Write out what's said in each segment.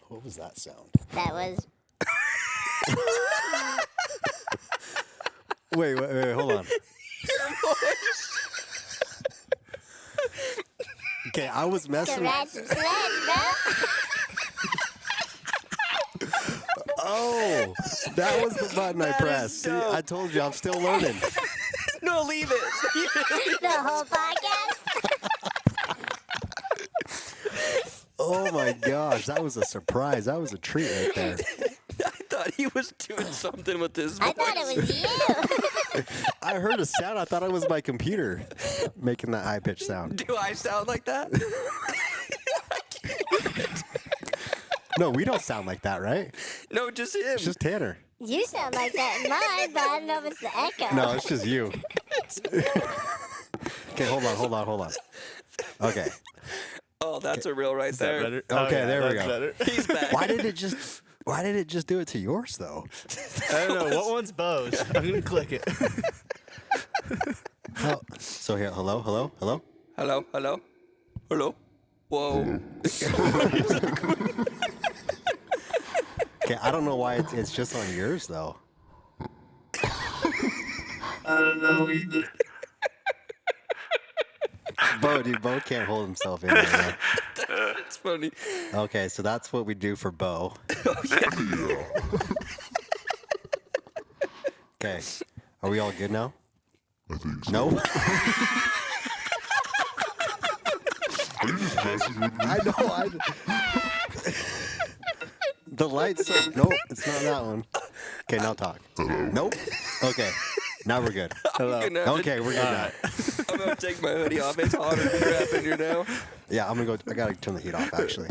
What was that sound? That was. Wait, hold on. Okay, I was messing Ride some sleds, bro. Oh, that was the button I pressed. See, I told you, I'm still learning. No, leave it. The whole podcast. Oh my gosh, that was a surprise. That was a treat right there. I thought he was doing something with his voice. I thought it was you. I heard a sound. I thought it was my computer making that high-pitched sound. Do I sound like that? No, we don't sound like that, right? No, just him. It's just Tanner. You sound like that in mine, but I don't know if it's the echo. No, it's just you. Okay, hold on. Okay. Oh, that's a reel right there. Better? Okay, there we that's go. Better. He's back. Why did it just do it to yours though? I don't know. What one's Beau's? I'm going to click it. So here, hello. Hello. Whoa. Okay, I don't know why it's just on yours though. I don't know either. Beau can't hold himself in right now. It's funny. Okay, so that's what we do for Beau. Okay, are we all good now? I think so. No? Are you just messing with me? I know. The lights. Nope, it's not that one. Okay, now talk. Hello? Nope. Okay, now we're good. Hello. Okay, we're good now. I'm going to take my hoodie off. It's hotter than crap in here now. Yeah, I'm gonna go. I gotta turn the heat off actually.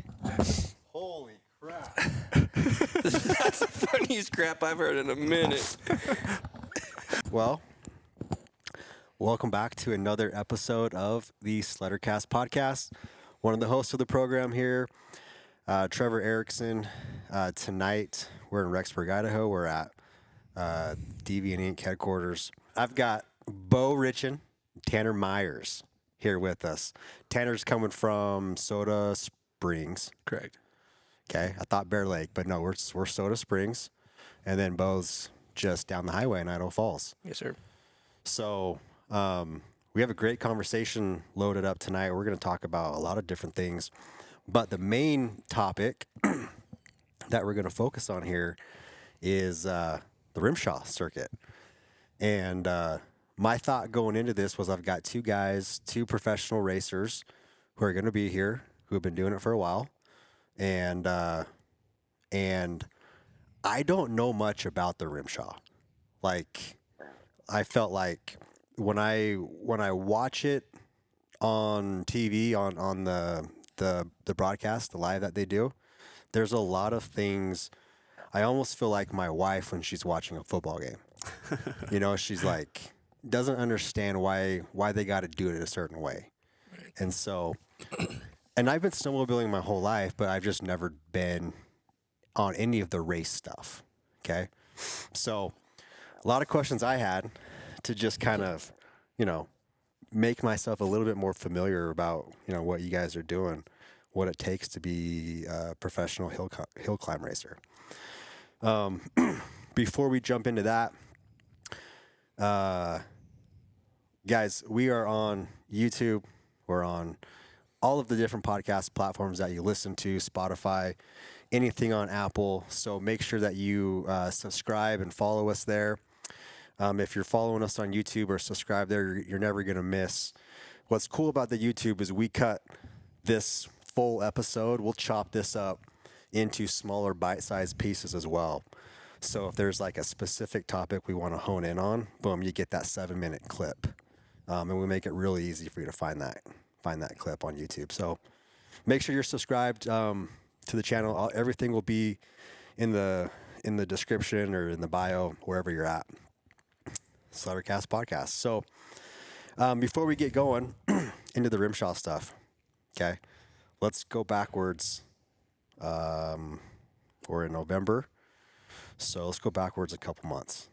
Holy crap! That's the funniest crap I've heard in a minute. Well, welcome back to another episode of the Sledder Cast podcast. One of the hosts of the program here, Trevor Erickson. Tonight, we're in Rexburg, Idaho. We're at DVNT headquarters. I've got Beau Richan, Tanner Meyers here with us. Tanner's coming from Soda Springs. Correct. Okay, I thought Bear Lake, but no, we're Soda Springs. And then Beau's just down the highway in Idaho Falls. Yes, sir. So we have a great conversation loaded up tonight. We're going to talk about a lot of different things. But the main topic that we're going to focus on here is the RMSHA circuit. And my thought going into this was I've got two professional racers who are going to be here, who have been doing it for a while. And I don't know much about the RMSHA. Like, I felt like when I watch it on TV on the broadcast, the live that they do, there's a lot of things. I almost feel like my wife when she's watching a football game. You know, she's like doesn't understand why they got to do it a certain way. Right. And so, and I've been snowmobiling my whole life, but I've just never been on any of the race stuff. Okay, so a lot of questions I had to just kind of, make myself a little bit more familiar about, what you guys are doing, what it takes to be a professional hill climb racer. Before we jump into that, guys, we are on YouTube. We're on all of the different podcast platforms that you listen to, Spotify, anything on Apple. So make sure that you subscribe and follow us there. If you're following us on YouTube or subscribe there, you're never going to miss. What's cool about the YouTube is we cut this full episode. We'll chop this up into smaller bite-sized pieces as well. So if there's like a specific topic we want to hone in on, boom, you get that 7-minute clip. And we make it really easy for you to find that clip on YouTube. So make sure you're subscribed to the channel. Everything will be in the description or in the bio, wherever you're at. Sledder Cast podcast. So before we get going into the RMSHA stuff, okay, let's go backwards. We're in November, so let's go backwards a couple months.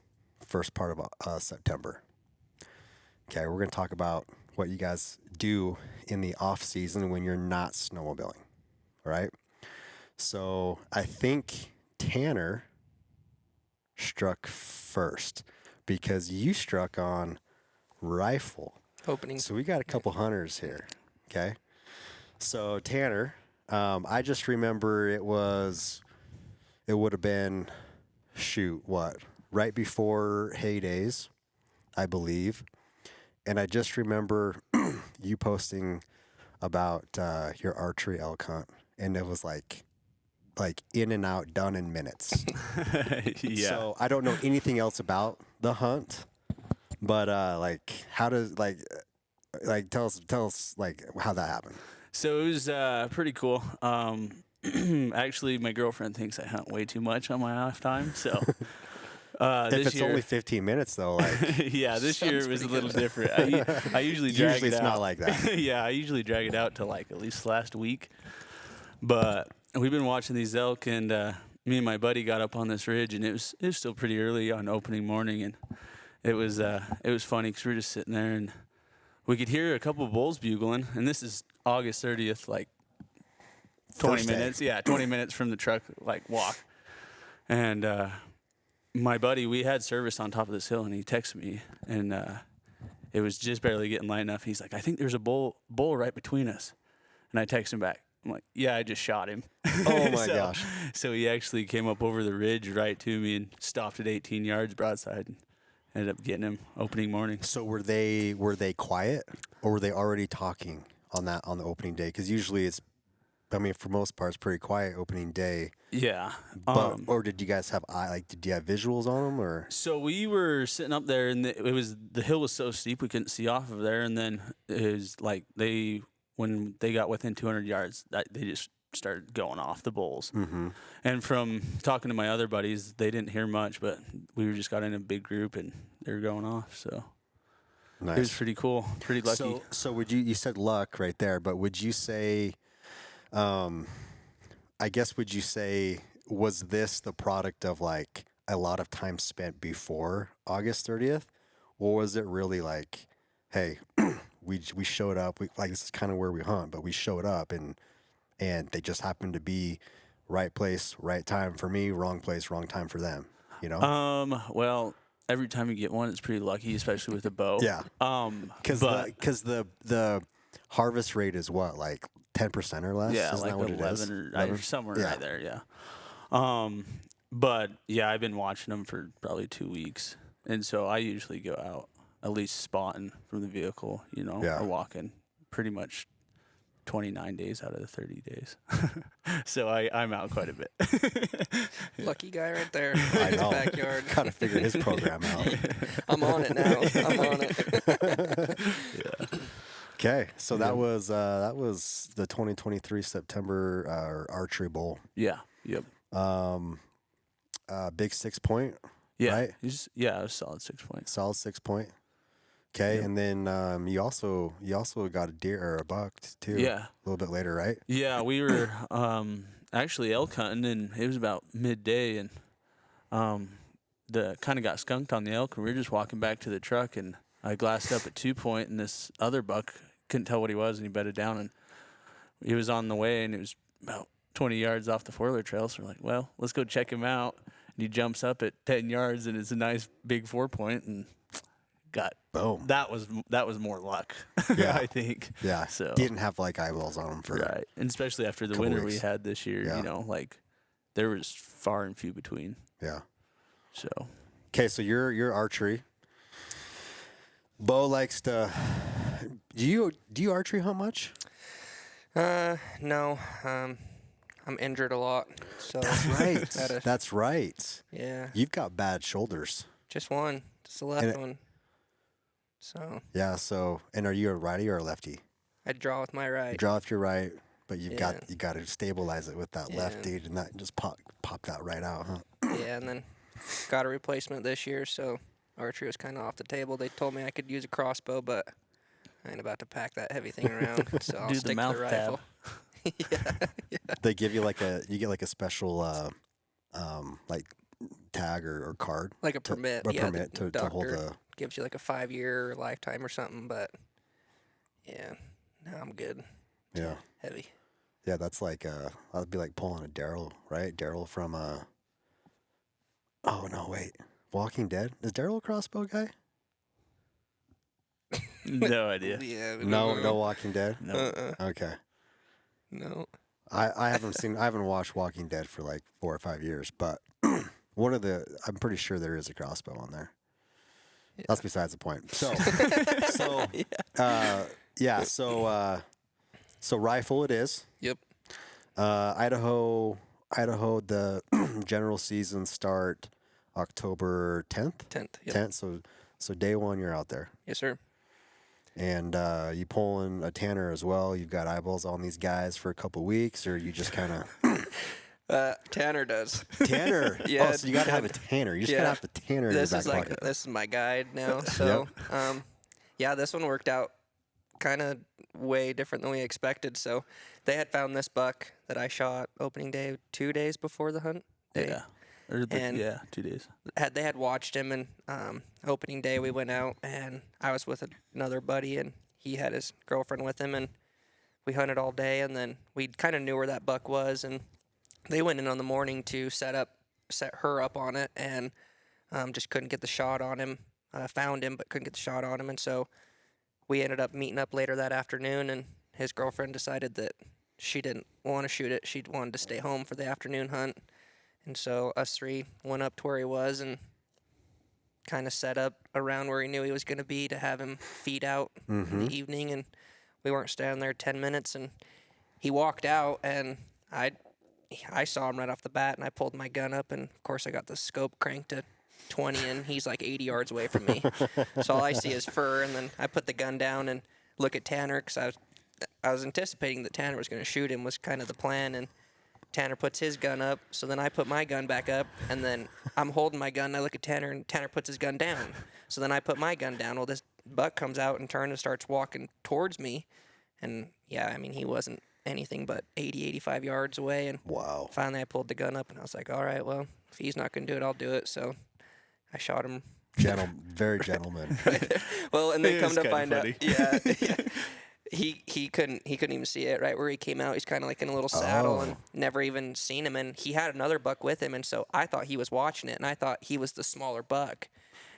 First part of September. Okay, we're going to talk about what you guys do in the off season when you're not snowmobiling. All right. So I think Tanner struck first because you struck on rifle. Opening. So we got a couple hunters here. Okay. So Tanner, I just remember it would have been, right before Heydays, I believe. And I just remember you posting about your archery elk hunt, and it was like in and out, done in minutes. Yeah. So I don't know anything else about the hunt, but how does tell us how that happened. So it was pretty cool. Actually, my girlfriend thinks I hunt way too much on my off time. So If this it's year, only 15 minutes though, yeah, this year it was a little different. I usually drag usually it it's out. not like that. Yeah, I usually drag it out to like at least last week. But we've been watching these elk, and me and my buddy got up on this ridge, and it was still pretty early on opening morning, and it was funny because we were just sitting there, and we could hear a couple of bulls bugling, and this is August 30th, like 20 First day. minutes. Yeah, 20 minutes from the truck, like walk. And my buddy, we had service on top of this hill, and he texted me, and it was just barely getting light enough. He's like, I think there's a bull right between us. And I text him back. I'm like, yeah, I just shot him. Oh my gosh. So he actually came up over the ridge right to me and stopped at 18 yards broadside and ended up getting him opening morning. So were they quiet, or were they already talking on the opening day? Because usually for most part, it's pretty quiet opening day. Yeah. But or did you guys have did you have visuals on them, or? So we were sitting up there, and the hill was so steep we couldn't see off of there. And then it was like when they got within 200 yards, they just started going off, the bulls. Mm-hmm. And from talking to my other buddies, they didn't hear much, but we just got in a big group and they were going off. So Nice. it was pretty cool, pretty lucky. So would you said luck right there, but would you say, would you say, was this the product of like a lot of time spent before August 30th, or was it really like, hey, we showed up, this is kind of where we hunt, but we showed up and they just happened to be right place, right time for me, wrong place, wrong time for them, you know? Well, every time you get one, it's pretty lucky, especially with a bow. Yeah. Because the harvest rate is what, like 10% or less? Yeah, Isn't like that what 11 it is? or somewhere Yeah. right there. Yeah. But yeah, I've been watching them for probably 2 weeks, and so I usually go out at least spotting from the vehicle, Yeah. or walking pretty much 29 days out of the 30 days. So I'm out quite a bit. Lucky guy right there. I His know. backyard. Gotta figure his program out. I'm on it now. I'm on it. Okay, so that was the 2023 September archery bowl. Yeah. Yep. Big 6 point, Yeah. right? It was a solid 6 points. Solid 6 point. Okay, Yep. and then you also got a deer or a buck too. Yeah. A little bit later, right? Yeah, we were actually elk hunting, and it was about midday, and the kind of got skunked on the elk, and we were just walking back to the truck, and I glassed up at 2 point, and this other buck couldn't tell what he was, and he bedded down, and he was on the way, and it was about 20 yards off the 4-wheeler trail. So we're like, well, let's go check him out. And he jumps up at 10 yards, and it's a nice big 4 point, and got Boom. that was more luck. Yeah. I think. Yeah. So Didn't have like eyeballs on him for right, and especially after the couple winter weeks. we had this year, Yeah. there was far and few between. Yeah. So Okay, so you're archery. Beau likes to. Do you archery hunt much? No. I'm injured a lot. So That's right. Gotta- That's right. yeah. You've got bad shoulders. Just one. Just the left one. So Yeah. So, and are you a righty or a lefty? I draw with my right. You draw with your right, but you Yeah. got to stabilize it with that left, Yeah. dude, and not just pop that right out, huh? Yeah, and then got a replacement this year, so archery was kind of off the table. They told me I could use a crossbow, but I ain't about to pack that heavy thing around, so I'll Do the stick to mouth the rifle. They give you you get like a special like tag or card, Like a permit. a yeah, permit the to hold doctor the. gives you like a 5-year lifetime or something, but yeah, no, I'm good. Yeah. Heavy. Yeah, that's like that'd be like pulling a Daryl, right? Daryl from oh no, wait. Walking Dead? Is Daryl a crossbow guy? No idea. Yeah. we No, don't no know. Walking Dead? No. Okay. No. I haven't watched Walking Dead for like 4 or 5 years, but I'm pretty sure there is a crossbow on there. Yeah. That's besides the point. So so rifle it is. Yep. Idaho, the general season start October 10th. 10th. Yep. 10th. So day one you're out there, Yes, sir. and you pulling a Tanner as well. You've got eyeballs on these guys for a couple weeks, or you just kind of Tanner does. Tanner. Yeah, Oh, so you got to have a Tanner. You just got to have the Tanner in This your is back like pocket. this is my guide now. So, yeah, this one worked out kind of way different than we expected. So, they had found this buck that I shot opening day 2 days before the hunt. Yeah. And- 2 days. They had watched him, and opening day we went out, and I was with another buddy, and he had his girlfriend with him, and we hunted all day, and then we kind of knew where that buck was, and they went in on the morning to set her up on it, and just couldn't get the shot on him. Found him, but couldn't get the shot on him, and so we ended up meeting up later that afternoon, and his girlfriend decided that she didn't want to shoot it. She wanted to stay home for the afternoon hunt. And so us three went up to where he was and kind of set up around where he knew he was going to be to have him feed out in the evening. And we weren't standing there 10 minutes. And he walked out, and I saw him right off the bat, and I pulled my gun up. And, of course, I got the scope cranked to 20, and he's like 80 yards away from me. So all I see is fur, and then I put the gun down and look at Tanner because I was anticipating that Tanner was going to shoot him was kind of the plan. And Tanner puts his gun up, so then I put my gun back up, and then I'm holding my gun, and I look at Tanner, and Tanner puts his gun down. So then I put my gun down. Well, this buck comes out and turns and starts walking towards me, and yeah, I mean, he wasn't anything but 80, 85 yards away, and Wow. finally I pulled the gun up, and I was like, all right, well, if he's not going to do it, I'll do it. So I shot him. Very gentleman. Well, and then It come is to kinda find out, funny. yeah. He couldn't even see it right where he came out. He's kind of like in a little saddle and never even seen him. And he had another buck with him, and so I thought he was watching it, and I thought he was the smaller buck,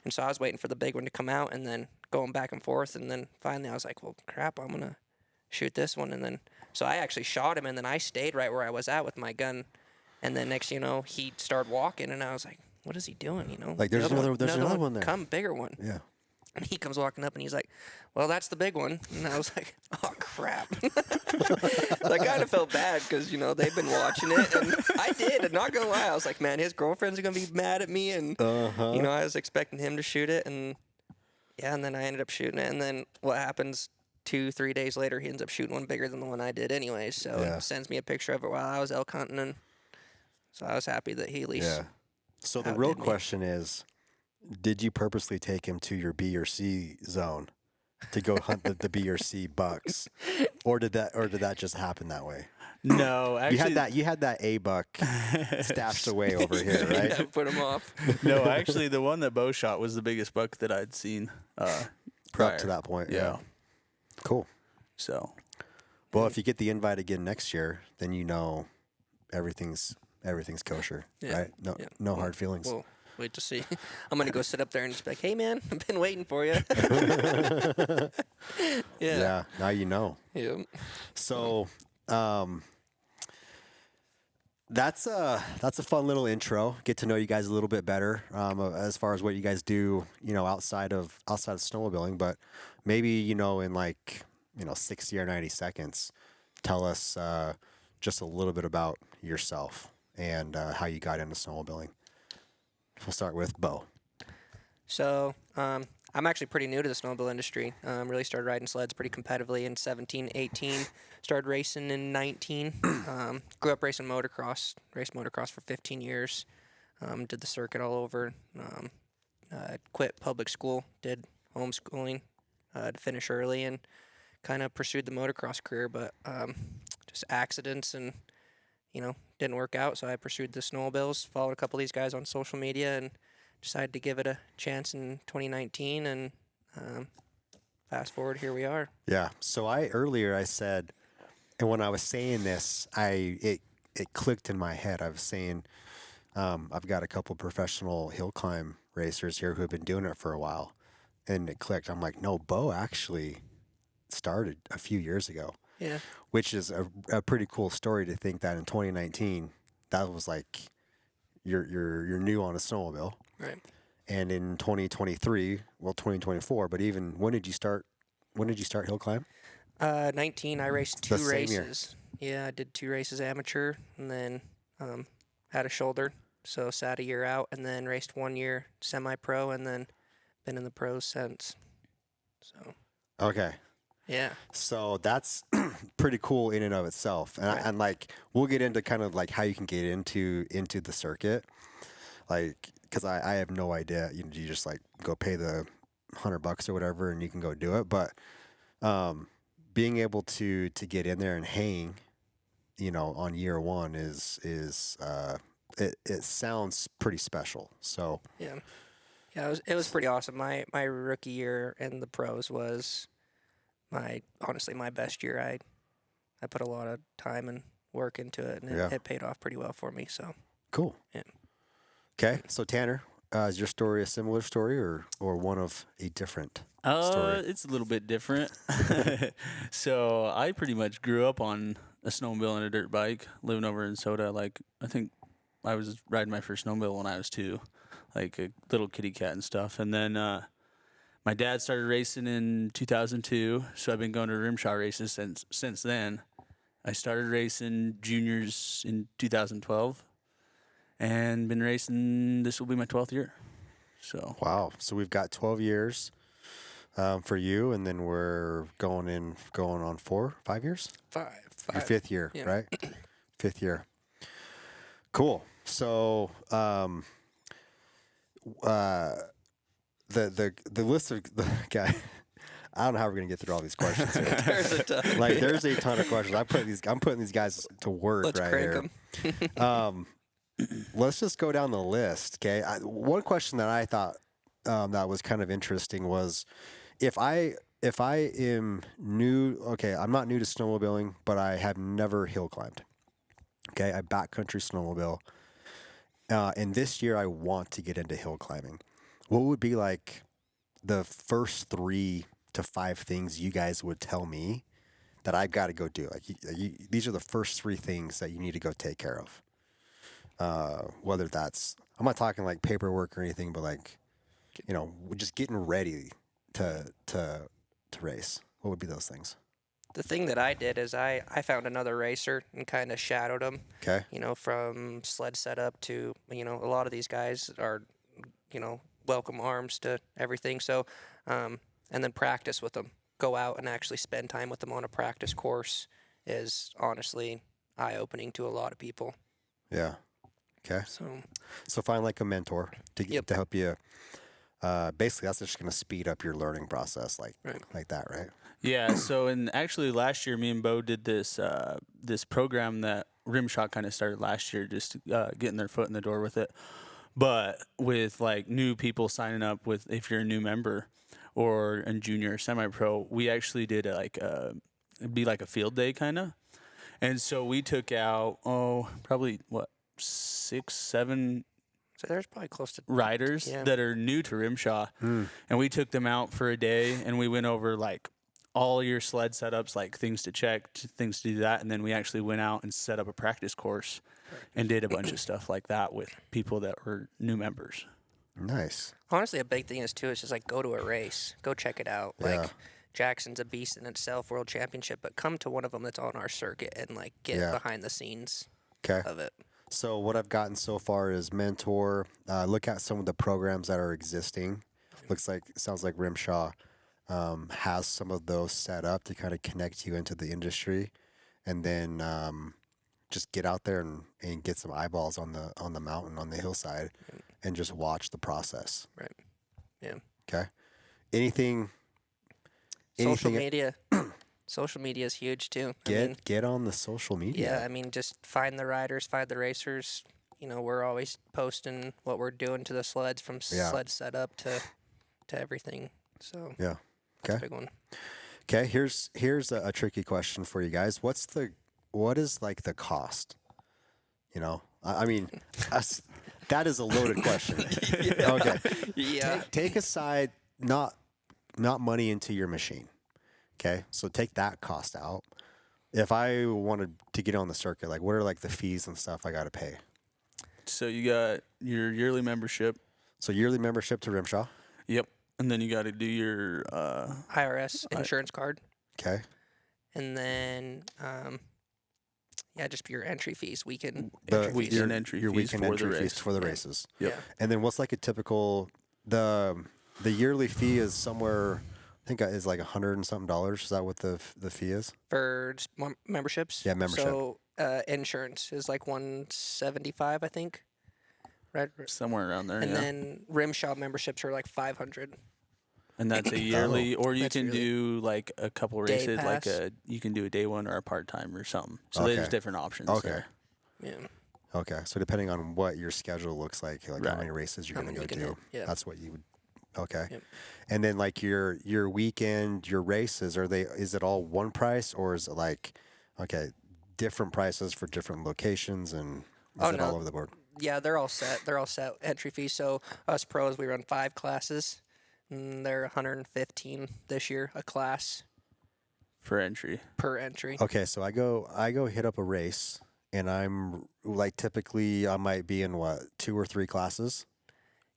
and so I was waiting for the big one to come out, and then going back and forth, and then finally I was like, well, crap, I'm gonna shoot this one, and then so I actually shot him, and then I stayed right where I was at with my gun, and then next, he started walking, and I was like, what is he doing? Like, there's another one there. Come, bigger one. Yeah. And he comes walking up, and he's like, well, that's the big one. And I was like, oh, crap. So I kind of felt bad because, they've been watching it. And I did. And not going to lie, I was like, man, his girlfriend's going to be mad at me. And, I was expecting him to shoot it. And, yeah, and then I ended up shooting it. And then what happens 2-3 days later, he ends up shooting one bigger than the one I did anyway. So Yeah. he sends me a picture of it while I was elk hunting. And so I was happy that he at least Yeah. So the outdid real me. question is, did you purposely take him to your B or C zone to go hunt the B or C bucks, or did that just happen that way? No, actually, You had that A buck stashed away over here, right? Yeah, put him off. no, actually, the one that Beau shot was the biggest buck that I'd seen prior Up to that point, Yeah. Cool. So, Well, if you get the invite again next year, then everything's kosher, Yeah. right? No, Yeah. no hard feelings. We'll wait to see. I'm going to go sit up there and just be like, hey, man, I've been waiting for you. Yeah. Now you know. Yeah. So, that's a fun little intro. Get to know you guys a little bit better as far as what you guys do, outside of snowmobiling. But maybe in 60 or 90 seconds, tell us just a little bit about yourself and how you got into snowmobiling. We'll start with Beau. So I'm actually pretty new to the snowmobile industry. Really started riding sleds pretty competitively in 17, 18. Started racing in 19. Grew up racing motocross. Raced motocross for 15 years. Did the circuit all over. Quit public school. Did homeschooling to finish early and kind of pursued the motocross career. But just accidents and, didn't work out. So I pursued the snowmobiles. Followed a couple of these guys on social media and decided to give it a chance in 2019, and fast forward, here we are. Yeah. So earlier I said And when I was saying this, it clicked in my head. I was saying, I've got a couple professional hill climb racers here who have been doing it for a while, and it clicked. I'm like, no, Beau actually started a few years ago. Yeah. Which is a pretty cool story to think that in 2019, that was like you're new on a snowmobile, Right. and in 2023, well, 2024, but even when did you start? When did you start hill climb? 19. I raced The 2 same year. races. Yeah, I did 2 races amateur, and then had a shoulder, so sat a year out, and then raced 1 year semi-pro, and then been in the pros since. So Okay. yeah. So that's pretty cool in and of itself, and, Right. and like we'll get into kind of like how you can get into the circuit, like because I have no idea. You just like go pay the $100 or whatever, and you can go do it. But being able to get in there and hang, on year one is it sounds pretty special. So Yeah. Yeah, it was pretty awesome. My rookie year in the pros was honestly my best year. I put a lot of time and work into it, and Yeah. it paid off pretty well for me. So cool. Yeah. Okay, so Tanner, is your story a similar story or one of a different story? It's a little bit different. So I pretty much grew up on a snowmobile and a dirt bike, living over in Soda. Like, I think I was riding my first snowmobile when I was 2, like a little kitty cat and stuff. And then my dad started racing in 2002, so I've been going to RMSHA races since then. I started racing juniors in 2012 and been racing, this will be my 12th year. So Wow. So we've got 12 years for you, and then we're going on 5 years? Your 5th year, Yeah. right? 5th year. Cool. So the list of the guy. I don't know how we're gonna get through all these questions here. there's a ton. Like, there's a ton of questions. I'm putting these guys to work Let's right crank here. 'em. Let's just go down the list. Okay. One question that I thought that was kind of interesting was if I am new. Okay, I'm not new to snowmobiling, but I have never hill climbed. Okay, I backcountry snowmobile, and this year I want to get into hill climbing. What would be like the first 3 to 5 things you guys would tell me that I've got to go do? Like, these are the first 3 things that you need to go take care of. Whether that's, I'm not talking like paperwork or anything, but like, just getting ready to race. What would be those things? The thing that I did is I found another racer and kind of shadowed him. Okay. From sled setup to, a lot of these guys are, welcome arms to everything. So, and then practice with them. Go out and actually spend time with them on a practice course is honestly eye-opening to a lot of people. Yeah. Okay. So find like a mentor to help you. Basically, that's just going to speed up your learning process, like that, right? yeah, so actually last year, me and Beau did this this program that RMSHA kind of started last year, just getting their foot in the door with it. But with like new people signing up with, if you're a new member or a junior or semi-pro, we actually did it'd be like a field day kind of. And so we took out, probably 6, 7 So there's probably close to riders that are new to RMSHA, and we took them out for a day, and we went over like all your sled setups, like things to check, things to do that, and then we actually went out and set up a practice course and did a bunch of stuff like that with people that were new members. Nice. Honestly, a big thing is too is just like go to a race, go check it out. Yeah. Like Jackson's a beast in itself, world championship, but come to one of them that's on our circuit and like get behind the scenes Okay. of it. So what I've gotten so far is mentor. Look at some of the programs that are existing. Sounds like RMSHA has some of those set up to kind of connect you into the industry, and then just get out there and get some eyeballs on the mountain, on the hillside, and just watch the process. Right. Yeah. Okay. Anything Social media. Social media is huge too. Get on the social media. Yeah, I mean, just find the riders, find the racers. We're always posting what we're doing to the sleds, from sled setup to everything. So Yeah. that's Okay. a big one. Okay, here's a tricky question for you guys. What is like the cost? You know, I mean, that is a loaded question. Okay, Yeah. take aside not money into your machine. Okay, so take that cost out. If I wanted to get on the circuit, like what are like the fees and stuff I got to pay? So you got your yearly membership. So yearly membership to RMSHA. Yep. And then you got to do your IRS insurance card, Okay. and then just your entry fees, weekend The entry fees. weekend entry your fees weekend for entry the fees race. for the races. Yep. Yeah. And then what's like a typical the yearly fee is somewhere I think is like $100 and something dollars. Is that what the fee is? For memberships. Yeah, membership. So insurance is like $175, I think. Right. Somewhere around there. And yeah. then RimShop memberships are like $500. And that's a yearly, or you That's can yearly. do like a couple Day races, like pass. you can do a day one or a part time or something. So Okay. there's different options. Okay. There. Yeah. Okay. So depending on what your schedule looks like how Right. many races you're How going to many go we can do, hit, yeah. that's what you would. Okay. Yep. And then like your weekend, your races, is it all one price or is it like, okay, different prices for different locations and is it all over the board? Yeah, they're all set. They're all set entry fees. So us pros, we run 5 classes. And they're 115 this year a class For entry. per entry. Okay, so I go hit up a race, and I'm like typically I might be in what 2 or 3 classes.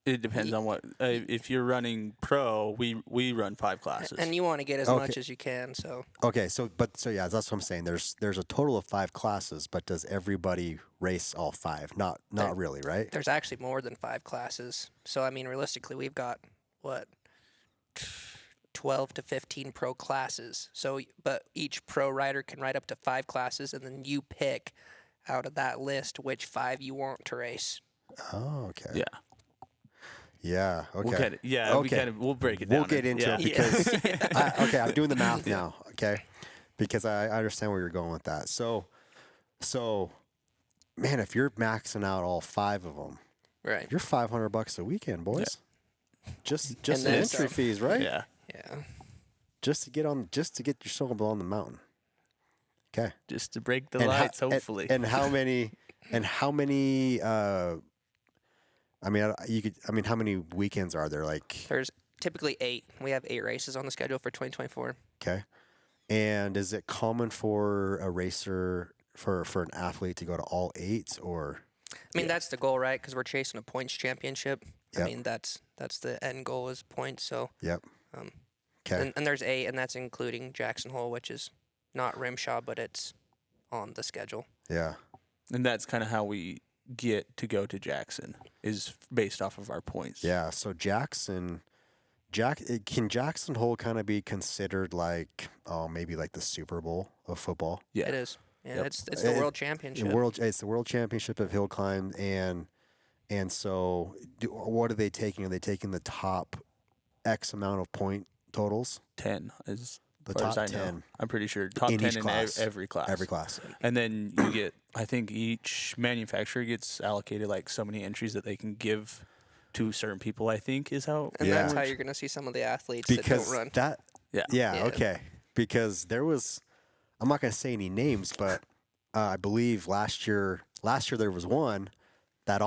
It depends on what. If you're running pro, we run 5 classes. And you want to get as Okay. much as you can. So Okay, so yeah, that's what I'm saying. There's a total of 5 classes, but does everybody race all 5? Not really, right? there's actually more than 5 classes. So I mean, realistically, we've got what 12 to 15 pro classes. So, but each pro rider can ride up to 5 classes, and then you pick out of that list which 5 you want to race. Oh, okay. yeah. Yeah. Okay. We'll get it. Yeah. Okay. We'll break it down. We'll get into yeah. it because I'm doing the math now. Okay, because I understand where you're going with that. So, man, if you're maxing out all 5 of them, Right. you're $500 a weekend, boys. Just And in then entry some. fees, right? Yeah. Yeah. Just to get your snowmobile on the mountain. Okay. Just to break the And ho- lights, hopefully. And how many? How many weekends are there? Like, There's typically 8. We have 8 races on the schedule for 2024. okay. And is it common for a racer for an athlete to go to all 8 or? I mean, that's the goal, right? Because we're chasing a points championship. Yep. I mean, that's the end goal is points. So, Yep. Um, Okay. and there's 8, and that's including Jackson Hole, which is not RimShA, but it's on the schedule. Yeah. And that's kind of how we get to go to Jackson, is based off of our points. Yeah. So can Jackson Hole kind of be considered like, maybe like the Super Bowl of football? Yeah. It is. Yeah, Yep. it's the world championship. It's the world championship of hill climb, and so what are they taking? Are they taking the top X amount of point totals? 10 is The far as top I know. 10 I'm pretty sure top in 10 each in class. every class. Every class. And then you get, I think each manufacturer gets allocated like so many entries that they can give to certain people, I think is how. And Yeah. that's how you're going to see some of the athletes Because that don't run. that. Yeah. Yeah. Yeah. Okay. Because there was, I'm not going to say any names, but I believe last year there was one that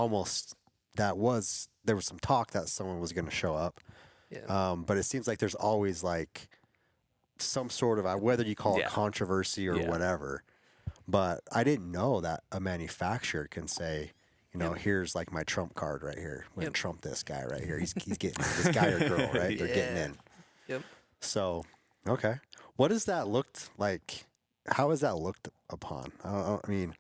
there was some talk that someone was going to show up. Yeah. But it seems like there's always like some sort of whether you call it Yeah. controversy or Yeah. whatever. But I didn't know that a manufacturer can say, here's like my trump card right here. I'm gonna Yep. trump this guy right here. He's getting this guy or girl, right? They're getting Yeah. in. Yep. So, okay. What does that look like? How is that looked upon? I mean,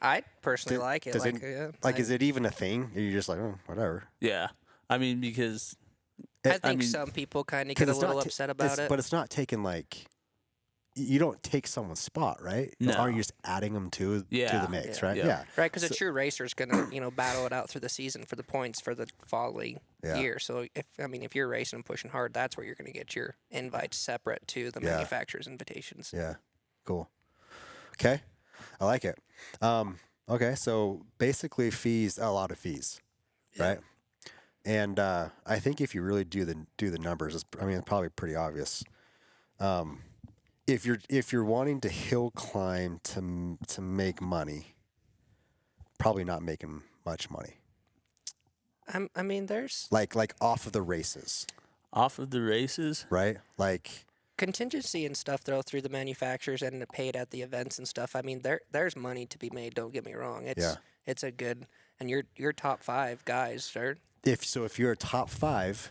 I personally like it. does Like, it- yeah, is it even a thing? Or you're just like, oh, whatever. Yeah. I mean, because I think mean, some people kind of get a it's not little ta- upset about it. But it's not taking like, you don't take someone's spot, right? No. Aren't you just adding them to Yeah. the mix, Yeah. right? Yeah. Yeah. Right, because a true racer's gonna, battle it out through the season for the points for the following Yeah. year. So if you're racing and pushing hard, that's where you're gonna get your invites separate to the Yeah. manufacturer's invitations. Yeah. Cool. Okay. I like it. Okay. So basically fees, a lot of fees, right? And I think if you really do the numbers, it's probably pretty obvious. if you're wanting to hill climb to make money, probably not making much money. I mean, there's Like off of the races, Off of the races, right? Like contingency and stuff though through the manufacturers and paid at the events and stuff. I mean, there's money to be made. Don't get me wrong. It's a good, and your top 5 guys are if you're a top 5,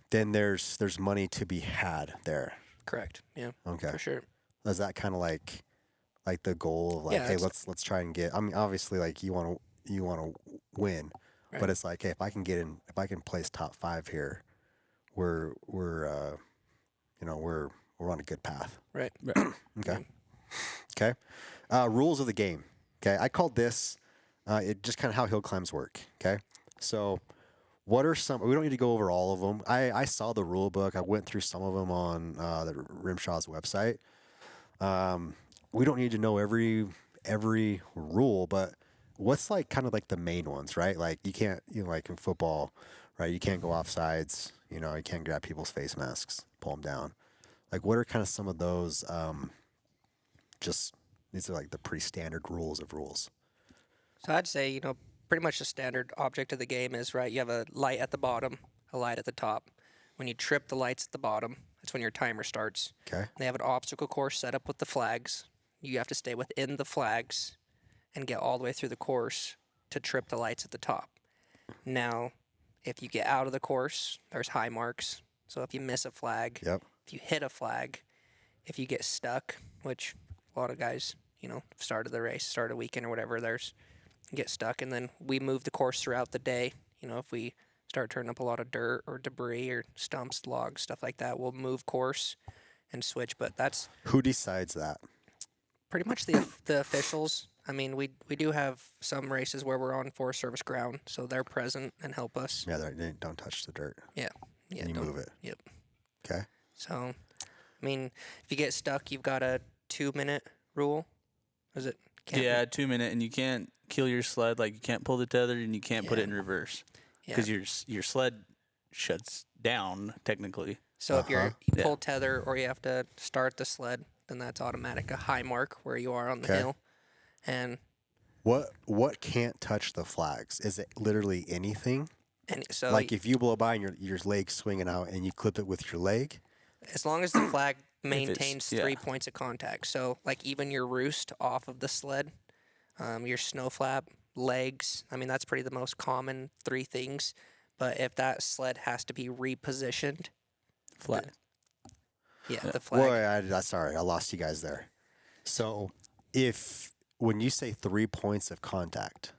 then there's money to be had there. correct. Yeah. Okay. For sure. Is that kind of like the goal of like, Yeah, hey, it's- let's try and get? I mean, obviously, like you want to win, Right. but it's like, hey, if I can place top 5 here, we're on a good path. Right. Okay. Okay. Rules of the game. Okay. I called this it just kind of how hill climbs work. Okay. So what are some, we don't need to go over all of them. I saw the rule book. I went through some of them on the RMSHA's website. We don't need to know every rule, but what's like kind of like the main ones, right? Like you can't, like in football, right? You can't go off sides, you can't grab people's face masks, pull them down. Like what are kind of some of those, just these are like the pretty standard rules of rules. So I'd say, pretty much the standard object of the game is, right, you have a light at the bottom, a light at the top. When you trip the lights at the bottom, that's when your timer starts. Okay. They have an obstacle course set up with the flags. You have to stay within the flags and get all the way through the course to trip the lights at the top. Now, if you get out of the course, there's high marks. So if you miss a flag, Yep. if you hit a flag, if you get stuck, which a lot of guys, started the race, started a weekend or whatever, get stuck. And then we move the course throughout the day. If we start turning up a lot of dirt or debris or stumps, logs, stuff like that, we'll move course and switch. But that's Who decides that? pretty much the officials. I mean, we do have some races where we're on Forest Service ground, so they're present and help us. Yeah, they don't touch the dirt. Yeah. And you don't- move it. Yep. Okay. So, I mean, if you get stuck, you've got a 2-minute rule. Is it? Can't yeah, 2 minute, and you can't kill your sled. Like you can't pull the tether, and you can't put Yeah. it in reverse Yeah. because your sled shuts down technically. So if you Yeah. pull tether or you have to start the sled, then that's automatic a high mark where you are on the Okay. hill. And What can't touch the flags? Is it literally anything? so Like if you blow by and your leg's swinging out and you clip it with your leg? as long as the flag maintains yeah. 3 points of contact. So like even your roost off of the sled, your snow flap, legs, I mean, that's pretty the most common 3 things. But if that sled has to be repositioned, Flag. the flag. Boy, sorry, I lost you guys there. So when you say 3 points of contact,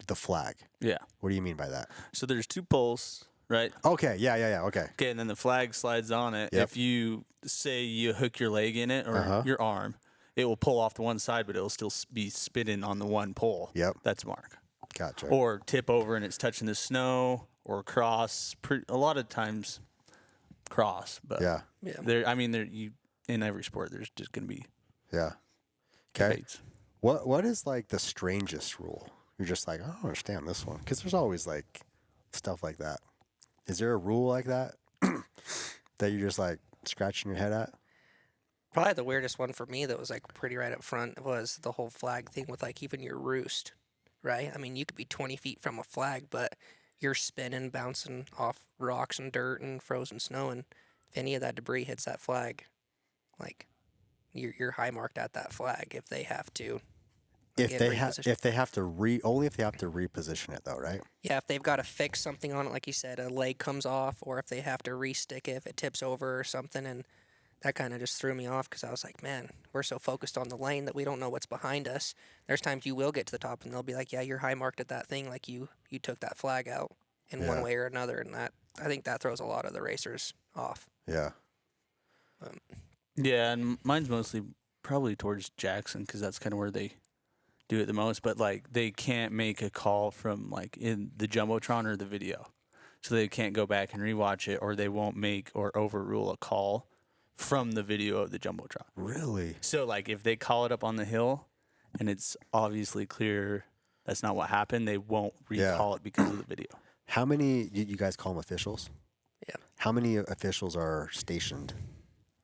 the flag, Yeah. what do you mean by that? So there's 2 poles, right? Okay, yeah, okay. Okay, and then the flag slides on it. Yep. If you say you hook your leg in it or Uh-huh. your arm, it will pull off to one side, but it will still be spinning on the one pole. Yep. That's mark. Gotcha. Or tip over and it's touching the snow, or cross. A lot of times, cross. But Yeah, you in every sport, there's just gonna be yeah. Okay. debates. What is like the strangest rule? You're just like, I don't understand this one. Because there's always like stuff like that. Is there a rule like that that you're just like scratching your head at? Probably the weirdest one for me that was like pretty right up front was the whole flag thing with like even your roost, right? I mean, you could be 20 feet from a flag, but you're spinning, bouncing off rocks and dirt and frozen snow, and if any of that debris hits that flag, like you're high marked at that flag if they have to. If get they have to only if they have to reposition it though, right? Yeah, if they've got to fix something on it, like you said, a leg comes off, or if they have to re-stick it if it tips over or something, and that kind of just threw me off because I was like, man, we're so focused on the lane that we don't know what's behind us. There's times you will get to the top and they'll be like, yeah, you're high marked at that thing, like you took that flag out in Yeah. one way or another, and that I think that throws a lot of the racers off. Yeah. Yeah, and mine's mostly probably towards Jackson because that's kind of where they do it the most. But like they can't make a call from like in the jumbotron or the video, so they can't go back and rewatch it, or they won't make or overrule a call from the video of the jumbotron. Really? So like if they call it up on the hill, and it's obviously clear that's not what happened, they won't recall it because of the video. How many? You guys call them officials? Yeah. How many officials are stationed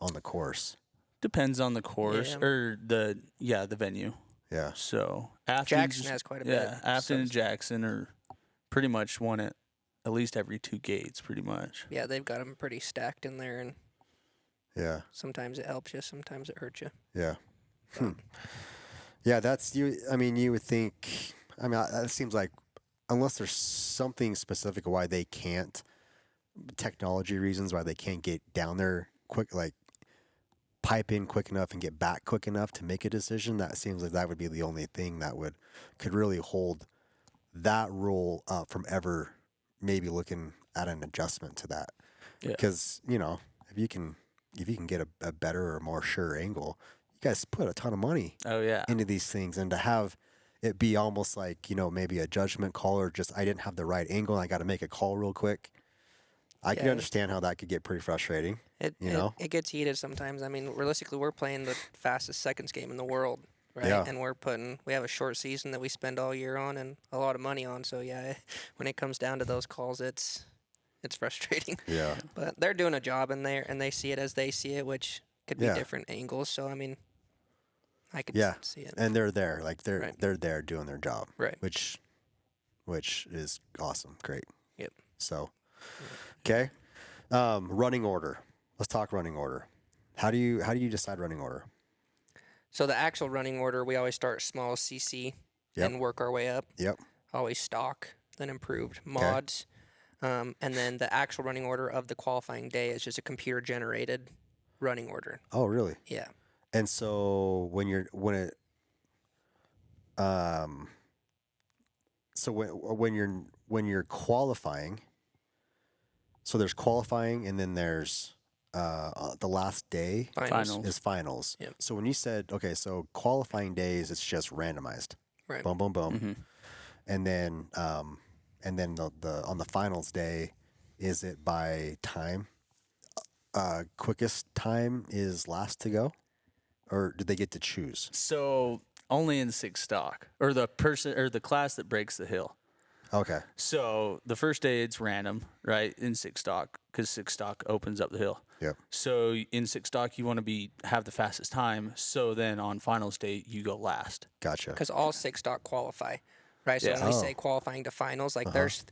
on the course? Depends on the course Yeah. or the venue. Yeah. So Afton Jackson has quite a bit. Yeah, Afton So- and Jackson are pretty much won it at least every 2 gates, pretty much. Yeah, they've got them pretty stacked in there, and Yeah. sometimes it helps you, sometimes it hurts you. Yeah. Yeah, that's you. I mean, you would think. I mean, it seems like unless there's something specific why they can't, technology reasons why they can't get down there quick, like pipe in quick enough and get back quick enough to make a decision. That seems like that would be the only thing that could really hold that rule up from ever maybe looking at an adjustment to that. Yeah. Because if you can get a better or more sure angle, you guys put a ton of money Oh yeah. into these things, and to have it be almost like maybe a judgment call or just I didn't have the right angle and I got to make a call real quick. I can Yeah. understand how that could get pretty frustrating. It gets heated sometimes. I mean, realistically, we're playing the fastest seconds game in the world, right? Yeah. And we have a short season that we spend all year on and a lot of money on. So yeah, when it comes down to those calls, it's frustrating. Yeah. But they're doing a job in there, and they see it as they see it, which could be Yeah. different angles. So I mean, I could Yeah. see it. And they're there, like they're Right. they're there doing their job, Right. Which is awesome, great. Yep. So, okay, running order. Let's talk running order. How do you decide running order? So the actual running order, we always start small CC Yep. and work our way up. Yep. Always stock, then improved mods. And then the actual running order of the qualifying day is just a computer generated running order. Oh, really? Yeah. And so when you're qualifying, so there's qualifying and then there's the last day Finals. is finals. Yep. So when you said so qualifying days it's just randomized. Right. Boom, boom, boom. Mm-hmm. And then the on the finals day, is it by time? Quickest time is last to go, or do they get to choose? So only in 6 stock, or the person or the class that breaks the hill. Okay. So the first day it's random, right? In 6 stock, because 6 stock opens up the hill. Yep. So in 6 stock you want to have the fastest time. So then on finals day you go last. Gotcha. Because all 6 stock qualify, right? So Yeah. when we Oh. say qualifying to finals, like there's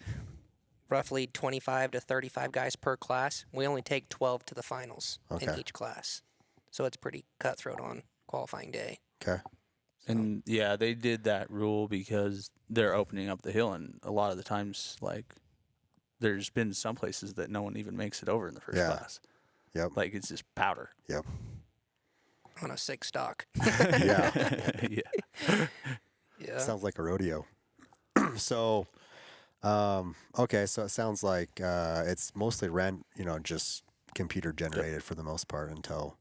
roughly 25 to 35 guys per class. We only take 12 to the finals in Okay. each class. So it's pretty cutthroat on qualifying day. Okay. And yeah, they did that rule because they're opening up the hill, and a lot of the times, like, there's been some places that no one even makes it over in the first Yeah. class. Yep. Like it's just powder. Yep. On a 6 stock. Yeah. Yeah. Yeah. Sounds like a rodeo. So, okay. So it sounds like it's mostly just computer generated for the most part until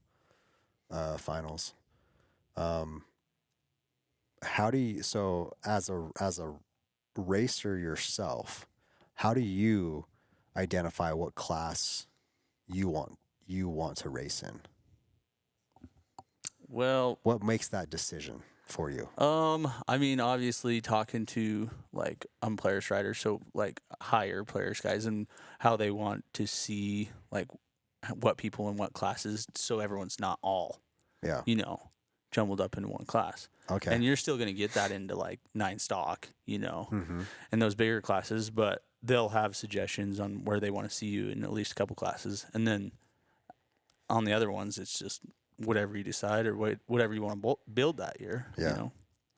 finals. How do you? So as a racer yourself, how do you identify what class you want to race in? Well, What makes that decision for you? I mean, obviously talking to like players riders, so like higher players guys, and how they want to see like what people in what classes, so everyone's not all Yeah. jumbled up in one class. Okay. And you're still going to get that into like 9 stock, Mm-hmm. in those bigger classes, but they'll have suggestions on where they want to see you in at least a couple classes. And then on the other ones, it's just whatever you decide or whatever you want to build that year. Yeah.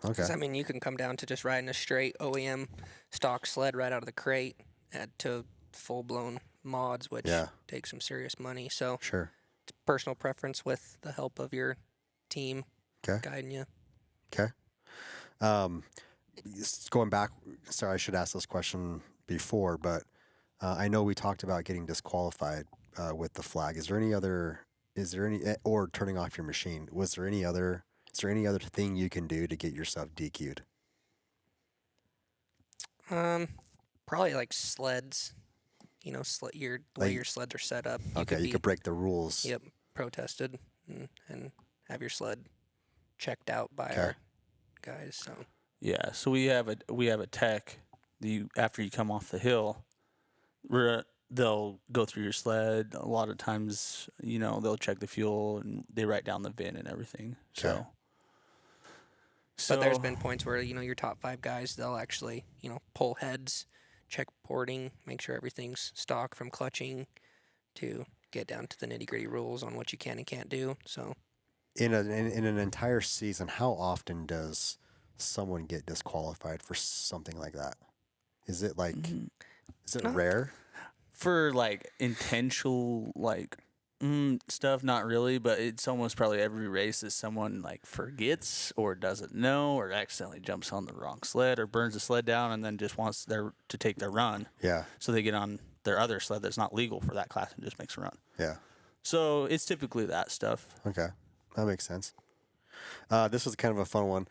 Okay. 'Cause, I mean, you can come down to just riding a straight OEM stock sled right out of the crate to full-blown mods, which Yeah. take some serious money. So Sure. it's personal preference with the help of your team Okay. guiding you. Okay. Going back, sorry, I should ask this question before, but I know we talked about getting disqualified with the flag. Is there any, or turning off your machine? Is there any other thing you can do to get yourself DQ'd? Probably like sleds. The way Like- your sleds are set up. Okay, you could break the rules. Yep, protested and have your sled checked out by Okay. our guys. So Yeah. So we have a tech. After you come off the hill, they'll go through your sled. A lot of times, they'll check the fuel and they write down the VIN and everything. Okay. But there's been points where, your top 5 guys, they'll actually, pull heads, check porting, make sure everything's stock from clutching to get down to the nitty-gritty rules on what you can and can't do. So In an entire season, how often does someone get disqualified for something like that? Is it like, is it rare? For like intentional stuff, not really, but it's almost probably every race that someone like forgets or doesn't know or accidentally jumps on the wrong sled or burns the sled down and then just wants to take their run. Yeah. So they get on their other sled that's not legal for that class and just makes a run. Yeah. So it's typically that stuff. Okay. That makes sense. This was kind of a fun one.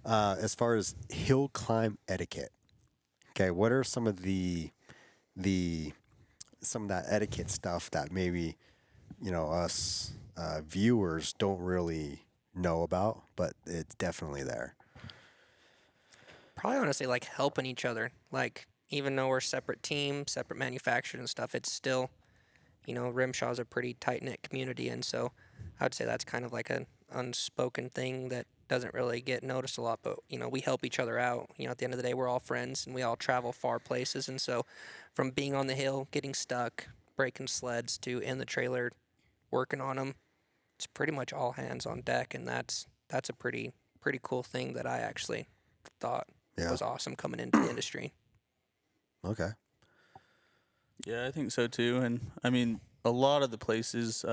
As far as hill climb etiquette. Okay, what are some of some of that etiquette stuff that maybe us viewers don't really know about, but it's definitely there? probably want to say like helping each other. Like even though we're separate teams, separate manufacturers and stuff, it's still, RMSHA is a pretty tight-knit community, and so I would say that's kind of like an unspoken thing that doesn't really get noticed a lot, but we help each other out. At the end of the day, we're all friends and we all travel far places, and so from being on the hill, getting stuck, breaking sleds to in the trailer, working on them, it's pretty much all hands on deck, and that's a pretty cool thing that I actually thought was awesome coming into the industry. Okay. Yeah, I think so too. And I mean, a lot of the places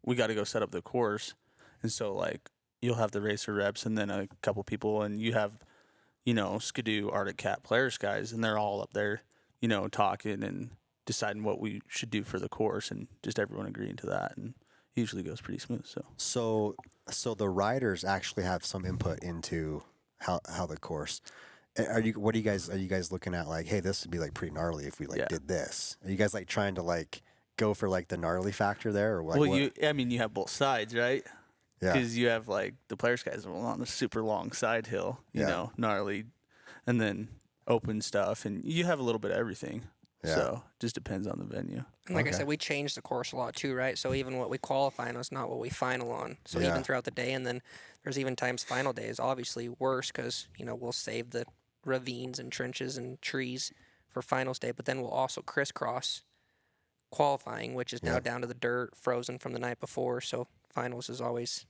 we got to go set up the course, and so like you'll have the racer reps and then a couple people, and you have Skidoo, Arctic Cat, Polaris guys, and they're all up there, talking and deciding what we should do for the course, and just everyone agreeing to that, and usually goes pretty smooth. So the riders actually have some input into how the course. Are you guys looking at like, hey, this would be like pretty gnarly if we did this? Are you guys like trying to like go for like the gnarly factor there, or like, well, you have both sides, right? Yeah. Because you have like the Polaris guys on a super long side hill, gnarly, and then open stuff, and you have a little bit of everything. Yeah. So just depends on the venue. And like I said, we changed the course a lot too, right? So even what we qualify on is not what we final on. So even throughout the day, and then there's even times final day is obviously worse because, we'll save the ravines and trenches and trees for finals day, but then we'll also crisscross qualifying, which is now down to the dirt, frozen from the night before. So finals is always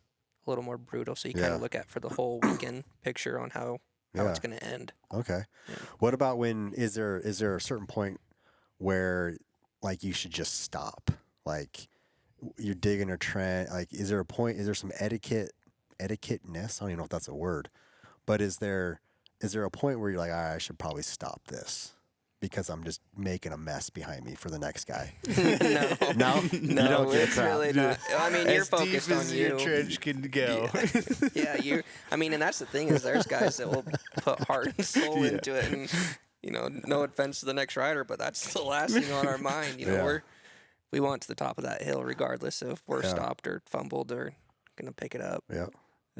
a little more brutal. So you kind of look at for the whole weekend picture on how it's going to end. Okay. Yeah. What about when is there a certain point where like you should just stop? Like you're digging a trench. Like is there some etiquetteness? I don't even know if that's a word, but is there a point where you're like, all right, I should probably stop this because I'm just making a mess behind me for the next guy? No, you don't get it's really not. I mean, you're focused on you. Your trench can go. Yeah, and that's the thing is there's guys that will put heart and soul into it, and no offense to the next rider, but that's the last thing on our mind. We want to the top of that hill regardless if we're stopped or fumbled or gonna pick it up. Yeah.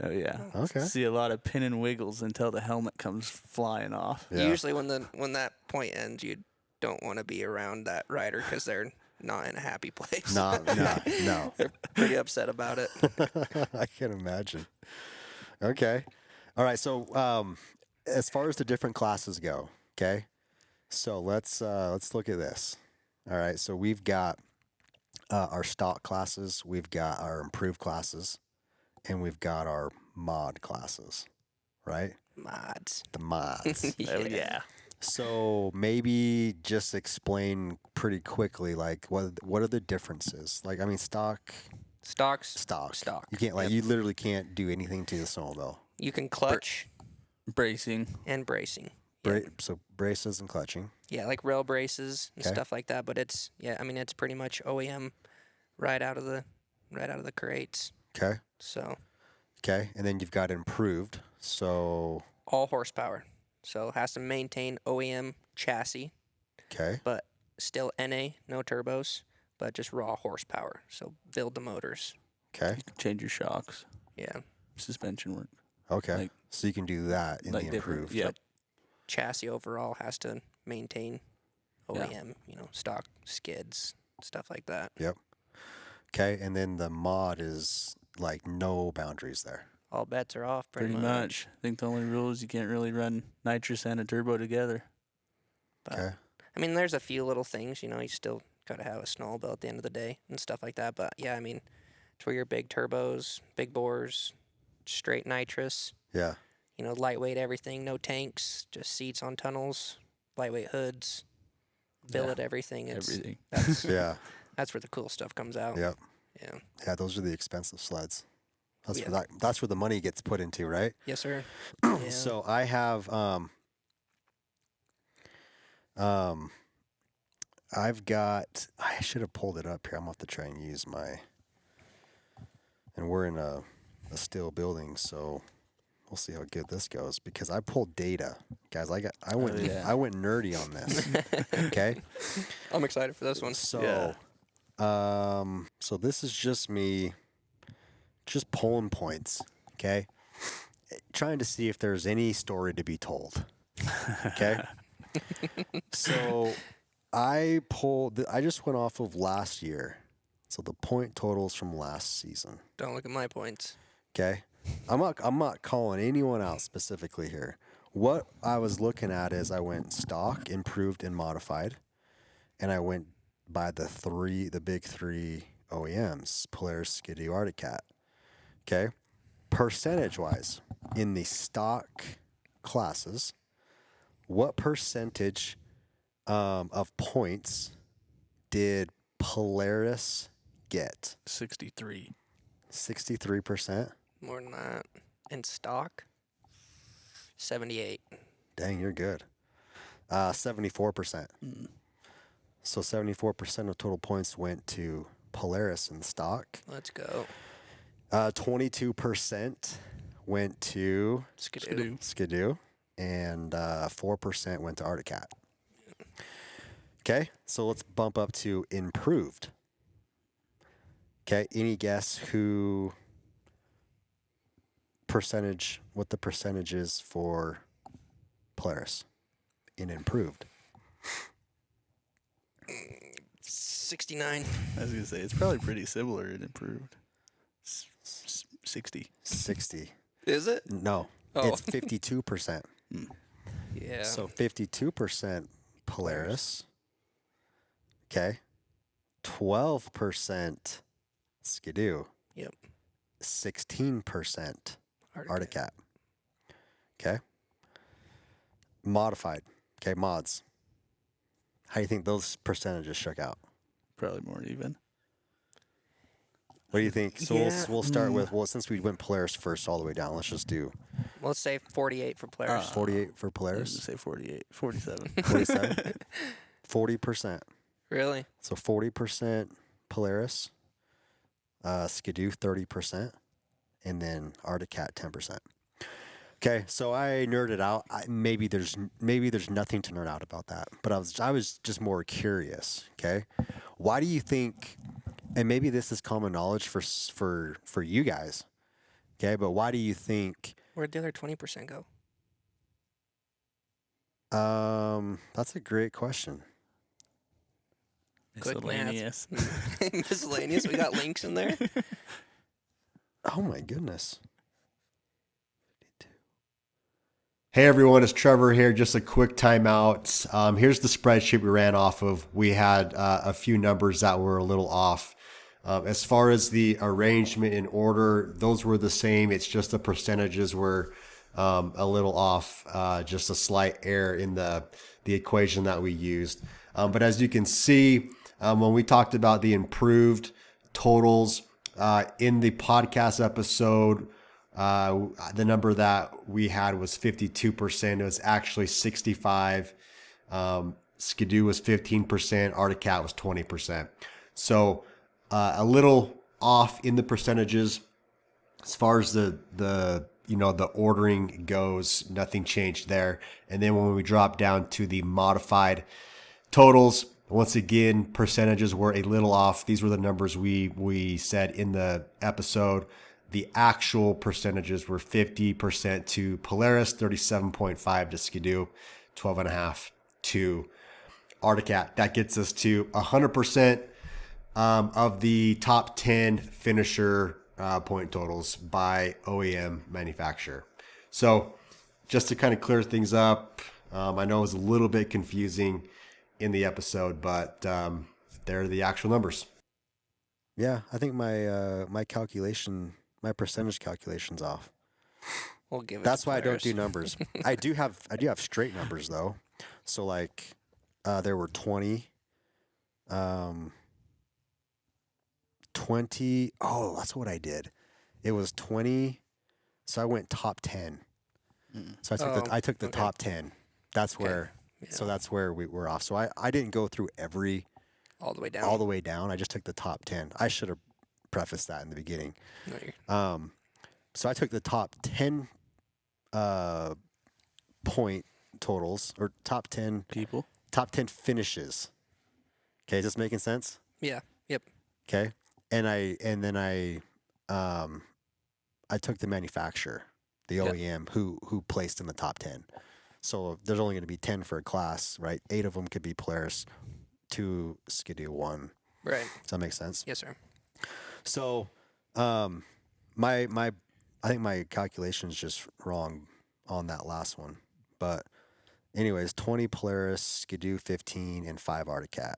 Oh yeah. Okay. See a lot of pin and wiggles until the helmet comes flying off. Yeah. Usually when that point ends, you don't want to be around that rider because they're not in a happy place. No. They're pretty upset about it. I can imagine. Okay. All right. So as far as the different classes go, okay. So let's look at this. All right. So we've got our stock classes, we've got our improved classes, and we've got our mod classes, right? Mods. The mods. Oh yeah. So maybe just explain pretty quickly, like what are the differences? Like, I mean, stock. Stock. You can't you literally can't do anything to the snowmobile. You can clutch Bracing. and bracing. So braces and clutching. Yeah, like rail braces and Okay. stuff like that. But it's it's pretty much OEM right out of the crates. Okay. So Okay. And then you've got improved. So all horsepower. So it has to maintain OEM chassis, okay. but still NA, no turbos, but just raw horsepower. So build the motors. Okay. Change your shocks. Yeah. Suspension work. Okay. Like- so you can do that in like the different. improved. Yep. Chassis overall has to maintain OEM, stock skids, stuff like that. Yep. Okay, and then the mod is like no boundaries there. All bets are off pretty Pretty much. I think the only rule is you can't really run nitrous and a turbo together. But, Okay. I mean, there's a few little things, you still got to have a snowmobile at the end of the day and stuff like that. But yeah, I mean, it's where your big turbos, big bores, straight nitrous, Yeah. lightweight everything, no tanks, just seats on tunnels, lightweight hoods, billet everything. Everything. That's, Yeah. that's where the cool stuff comes out. Yep. Yeah. Yeah, those are the expensive sleds. That's Yeah. that's where the money gets put into, right? Yes, sir. Yeah. So I have I've got, I should have pulled it up here. I'm gonna have to try and use and we're in a steel building, so we'll see how good this goes because I pulled data. Guys, I went nerdy on this. Okay? I'm excited for this one. So so this is just me just pulling points, okay? Trying to see if there's any story to be told. Okay? So I just went off of last year. So the point totals from last season. Don't look at my points. Okay? I'm not calling anyone out specifically here. What I was looking at is I went stock, improved, and modified. And I went by the big three OEMs, Polaris, Skidoo, Arctic Cat. Okay? Percentage-wise, in the stock classes, what percentage of points did Polaris get? 63. 63%? More than that. In stock, 78. Dang, you're good. 74%. So 74% of total points went to Polaris in stock. Let's go. 22% went to Skidoo. and 4% went to Arctic Cat. Okay, so let's bump up to improved. Okay, any guess what the percentage is for Polaris in improved? 69. I was gonna say it's probably pretty similar and improved. 60. 60. Is it? No, Oh. it's 52%. Yeah. So 52% Polaris. Okay. 12% Skidoo. Yep. 16% Arctic Cat. Okay. Modified. Okay, mods. How do you think those percentages shook out? Probably more even. What do you think? So we'll start with, since we went Polaris first all the way down, let's just do Let's say 48 for Polaris. 48 for I was Polaris. going to say 48. 47. 47. 40%. Really? So 40% Polaris, Skidoo 30%, and then Arctic Cat 10%. Okay, so I nerded out. Maybe there's nothing to nerd out about that, but I was just more curious. Okay, why do you think? And maybe this is common knowledge for you guys. Okay, but why do you think? Where'd the other 20% go? That's a great question. Quick Miscellaneous. Miscellaneous. We got links in there. Oh my goodness. Hey everyone, it's Trevor here. Just a quick timeout. Here's the spreadsheet we ran off of. We had a few numbers that were a little off. As far as the arrangement in order, those were the same. It's just the percentages were a little off, just a slight error in the equation that we used. But as you can see, when we talked about the improved totals in the podcast episode, the number that we had was 52%. It was actually 65. Skidoo was 15%. Arctic Cat was 20%. So a little off in the percentages. As far as the ordering goes, nothing changed there. And then when we drop down to the modified totals, once again, percentages were a little off. These were the numbers we said in the episode. The actual percentages were 50% to Polaris, 37.5 to Skidoo, 12.5 to Articat. That gets us to 100% of the top 10 finisher point totals by OEM manufacturer. So just to kind of clear things up, I know it was a little bit confusing in the episode, but there are the actual numbers. Yeah, I think my my percentage calculation's off. We'll give it. That's to why I don't Polaris. do numbers. I do have straight numbers though. So like there were 20 20 oh, that's what I did. It was 20, so I went top 10. So I took the okay. top 10. That's Okay. where so that's where we were off. So I didn't go through every all the way down. all the way down. I just took the top 10. I should have prefaced that in the beginning. No, you're- So I took the top 10 point totals, or top 10 finishes. Okay, is this making sense? yeah. Yep. Okay, and then I took the manufacturer, the Yep. OEM, who placed in the top 10. So there's only going to be 10 for a class, right? 8 of them could be Polaris, 2 Skidoo, 1. Right. Does that make sense? Yes, sir. So, I think my calculation is just wrong on that last one. But, anyways, 20 Polaris, Skidoo 15, and 5 Articat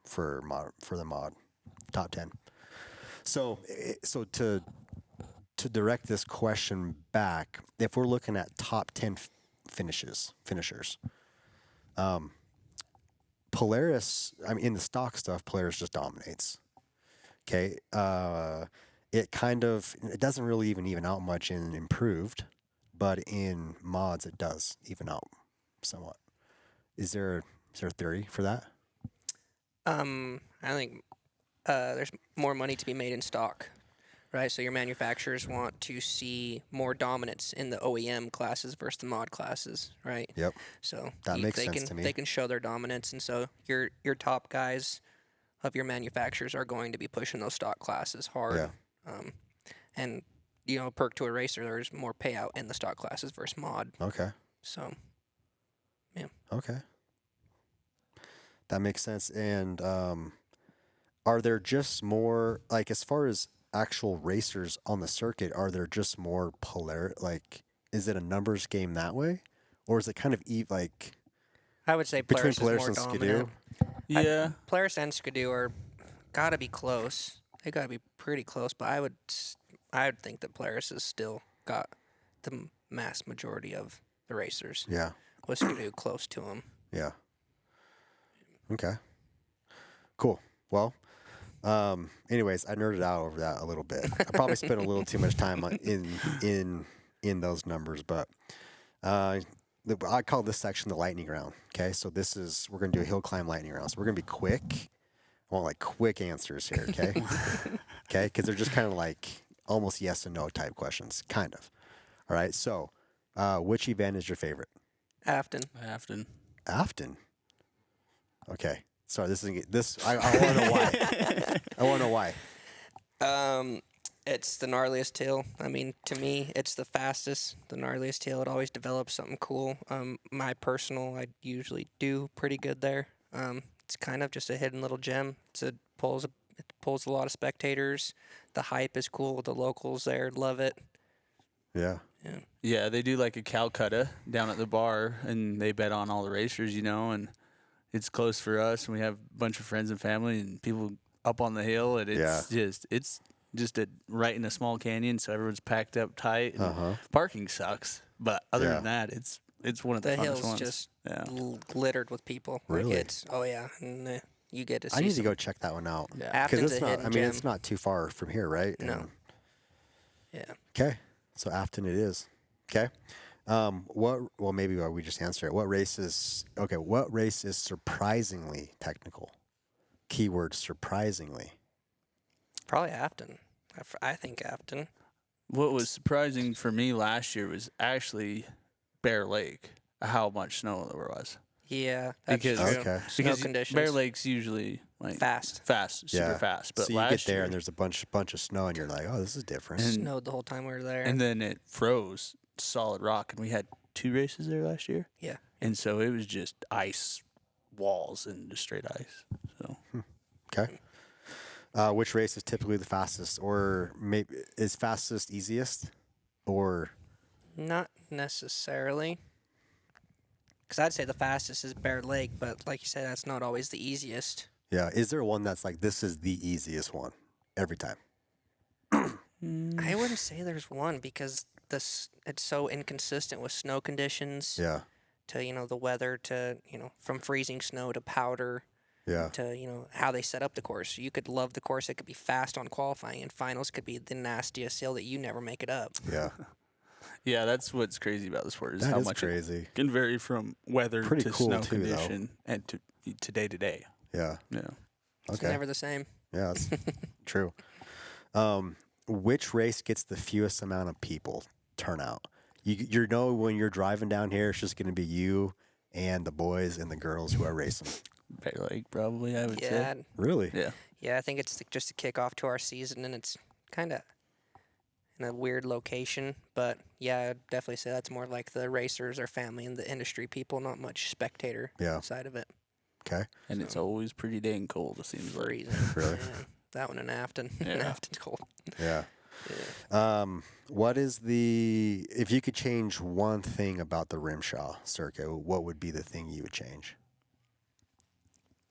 for the mod, top 10. So to direct this question back, if we're looking at top 10 finishers, Polaris, I mean, in the stock stuff, Polaris just dominates. Okay, it doesn't really even out much in improved, but in mods it does even out somewhat. Is there a theory for that? I think there's more money to be made in stock, right? So your manufacturers want to see more dominance in the OEM classes versus the mod classes, right? Yep. So That makes sense to me. They can show their dominance, and so your top guys of your manufacturers are going to be pushing those stock classes hard. Yeah. And perk to a racer, there's more payout in the stock classes versus mod. Okay. So, yeah. Okay. That makes sense. And are there just more, like, as far as actual racers on the circuit, are there just more is it a numbers game that way? Or is it kind of I would say between Polaris Polaris is and more Skidoo? dominant. Yeah. Polaris and Skidoo are gotta be close. They gotta be pretty close, but I would think that Polaris has still got the mass majority of the racers. Yeah. With Skidoo close to them. Yeah. Okay. Cool. Well, anyways, I nerded out over that a little bit. I probably spent a little too much time in those numbers, but I call this section the lightning round. Okay, so we're gonna do a hill climb lightning round. So we're gonna be quick. I want quick answers here. Okay. Okay, because they're just kind of almost yes and no type questions, kind of. All right. So, which event is your favorite? Afton. Afton. Okay. Sorry, I want to know why. I want to know why. It's the gnarliest tail. I mean, to me, it's the fastest, the gnarliest tail. It always develops something cool. I usually do pretty good there. It's kind of just a hidden little gem. It pulls a lot of spectators. The hype is cool. The locals there love it. Yeah. Yeah. Yeah, they do like a Calcutta down at the bar, and they bet on all the racers, and it's close for us, and we have a bunch of friends and family and people up on the hill, and it's just right in a small canyon, so everyone's packed up tight. And parking sucks, but other than that, it's one of the funnest hill's ones. just Yeah. littered with people. Really? And you get to see. I need to go check that one out. Yeah. Afton's Because a hidden gem. it's not too far from here, right? No. Yeah. Okay. So Afton it is. Okay. Maybe we just answer it. What race is surprisingly technical? Keyword surprisingly. Probably Afton. I think Afton. What was surprising for me last year was actually Bear Lake, how much snow there was. Yeah, that's Because- true. Okay. Snow Because conditions. Bear Lake's usually Fast. super fast. But so you last get there year, and there's a bunch of snow and you're like, oh, this is different. And- Snowed the whole time we were there. and then it froze solid rock, and we had 2 races there last year. yeah. And so it was just ice walls and just straight ice. So Okay. Which race is typically the fastest, or maybe is fastest easiest, or Not necessarily. Because I'd say the fastest is Bear Lake, but like you said, that's not always the easiest. yeah? Is there one that's like this is the easiest one every time? I wouldn't say there's one because it's so inconsistent with snow conditions Yeah. to, the weather to, from freezing snow to powder Yeah. to, how they set up the course. You could love the course. It could be fast on qualifying, and finals could be the nastiest hill that you never make it up. Yeah. yeah, that's what's crazy about the sport is That how is much crazy. it can vary from weather Pretty to cool snow too, though. condition and to day to day. Yeah. Yeah. It's Okay. never the same. Yeah, that's true. Which race gets the fewest amount of people turnout? You know when you're driving down here, it's just going to be you and the boys and the girls who are racing. Bear Lake, probably, I would Yeah, say. Really? Yeah. yeah. I think it's just a kickoff to our season, and it's kind of in a weird location. But yeah, I'd definitely say that's more like the racers, our family, and the industry people. Not much spectator Yeah. side of it. Okay. And it's always pretty dang cold, it seems like. Freezing. Really? Yeah. That one in Afton. Yeah. Afton's cold. Yeah. Yeah. What is if you could change one thing about the RMSHA circuit, what would be the thing you would change?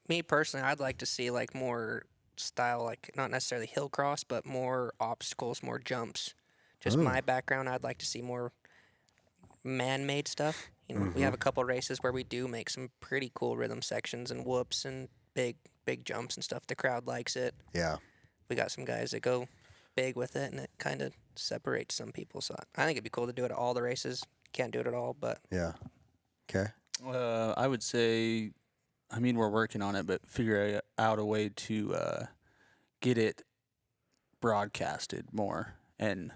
Me personally, I'd like to see like more style, like not necessarily hill cross, but more obstacles, more jumps. Just my background, I'd like to see more man-made stuff. We have a couple races where we do make some pretty cool rhythm sections and whoops and big jumps and stuff. The crowd likes it. Yeah. We got some guys that go big with it, and it kind of separates some people. So I think it'd be cool to do it at all the races. Can't do it at all, but Yeah. Okay. I would say, I mean, we're working on it, but figure out a way to get it broadcasted more. And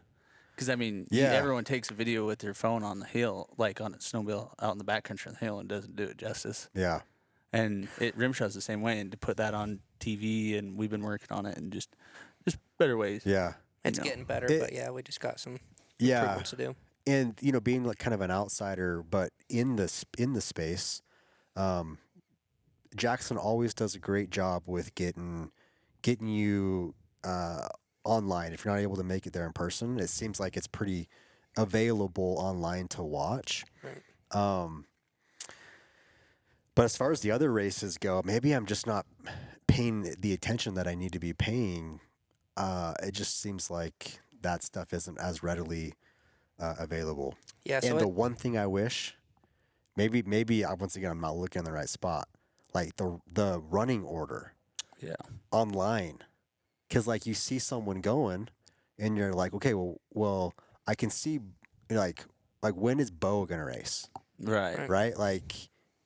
because, I mean, Yeah. everyone takes a video with their phone on the hill, like on a snowmobile out in the backcountry on the hill, and doesn't do it justice. Yeah. And RMSHA's the same way, and to put that on TV, and we've been working on it, and just better ways. Yeah. it's know, getting better. it- But yeah, we just got some Yeah. improvements to do. And being like kind of an outsider, but in the space, Jackson always does a great job with getting you online. If you're not able to make it there in person, it seems like it's pretty available online to watch. Right. But as far as the other races go, maybe I'm just not paying the attention that I need to be paying. It just seems like that stuff isn't as readily available. Yeah, so And the one thing I wish, maybe once again I'm not looking in the right spot, like the running order Yeah. online, because like you see someone going, and you're like, okay, well I can see like when is Beau gonna race, Right. right? Like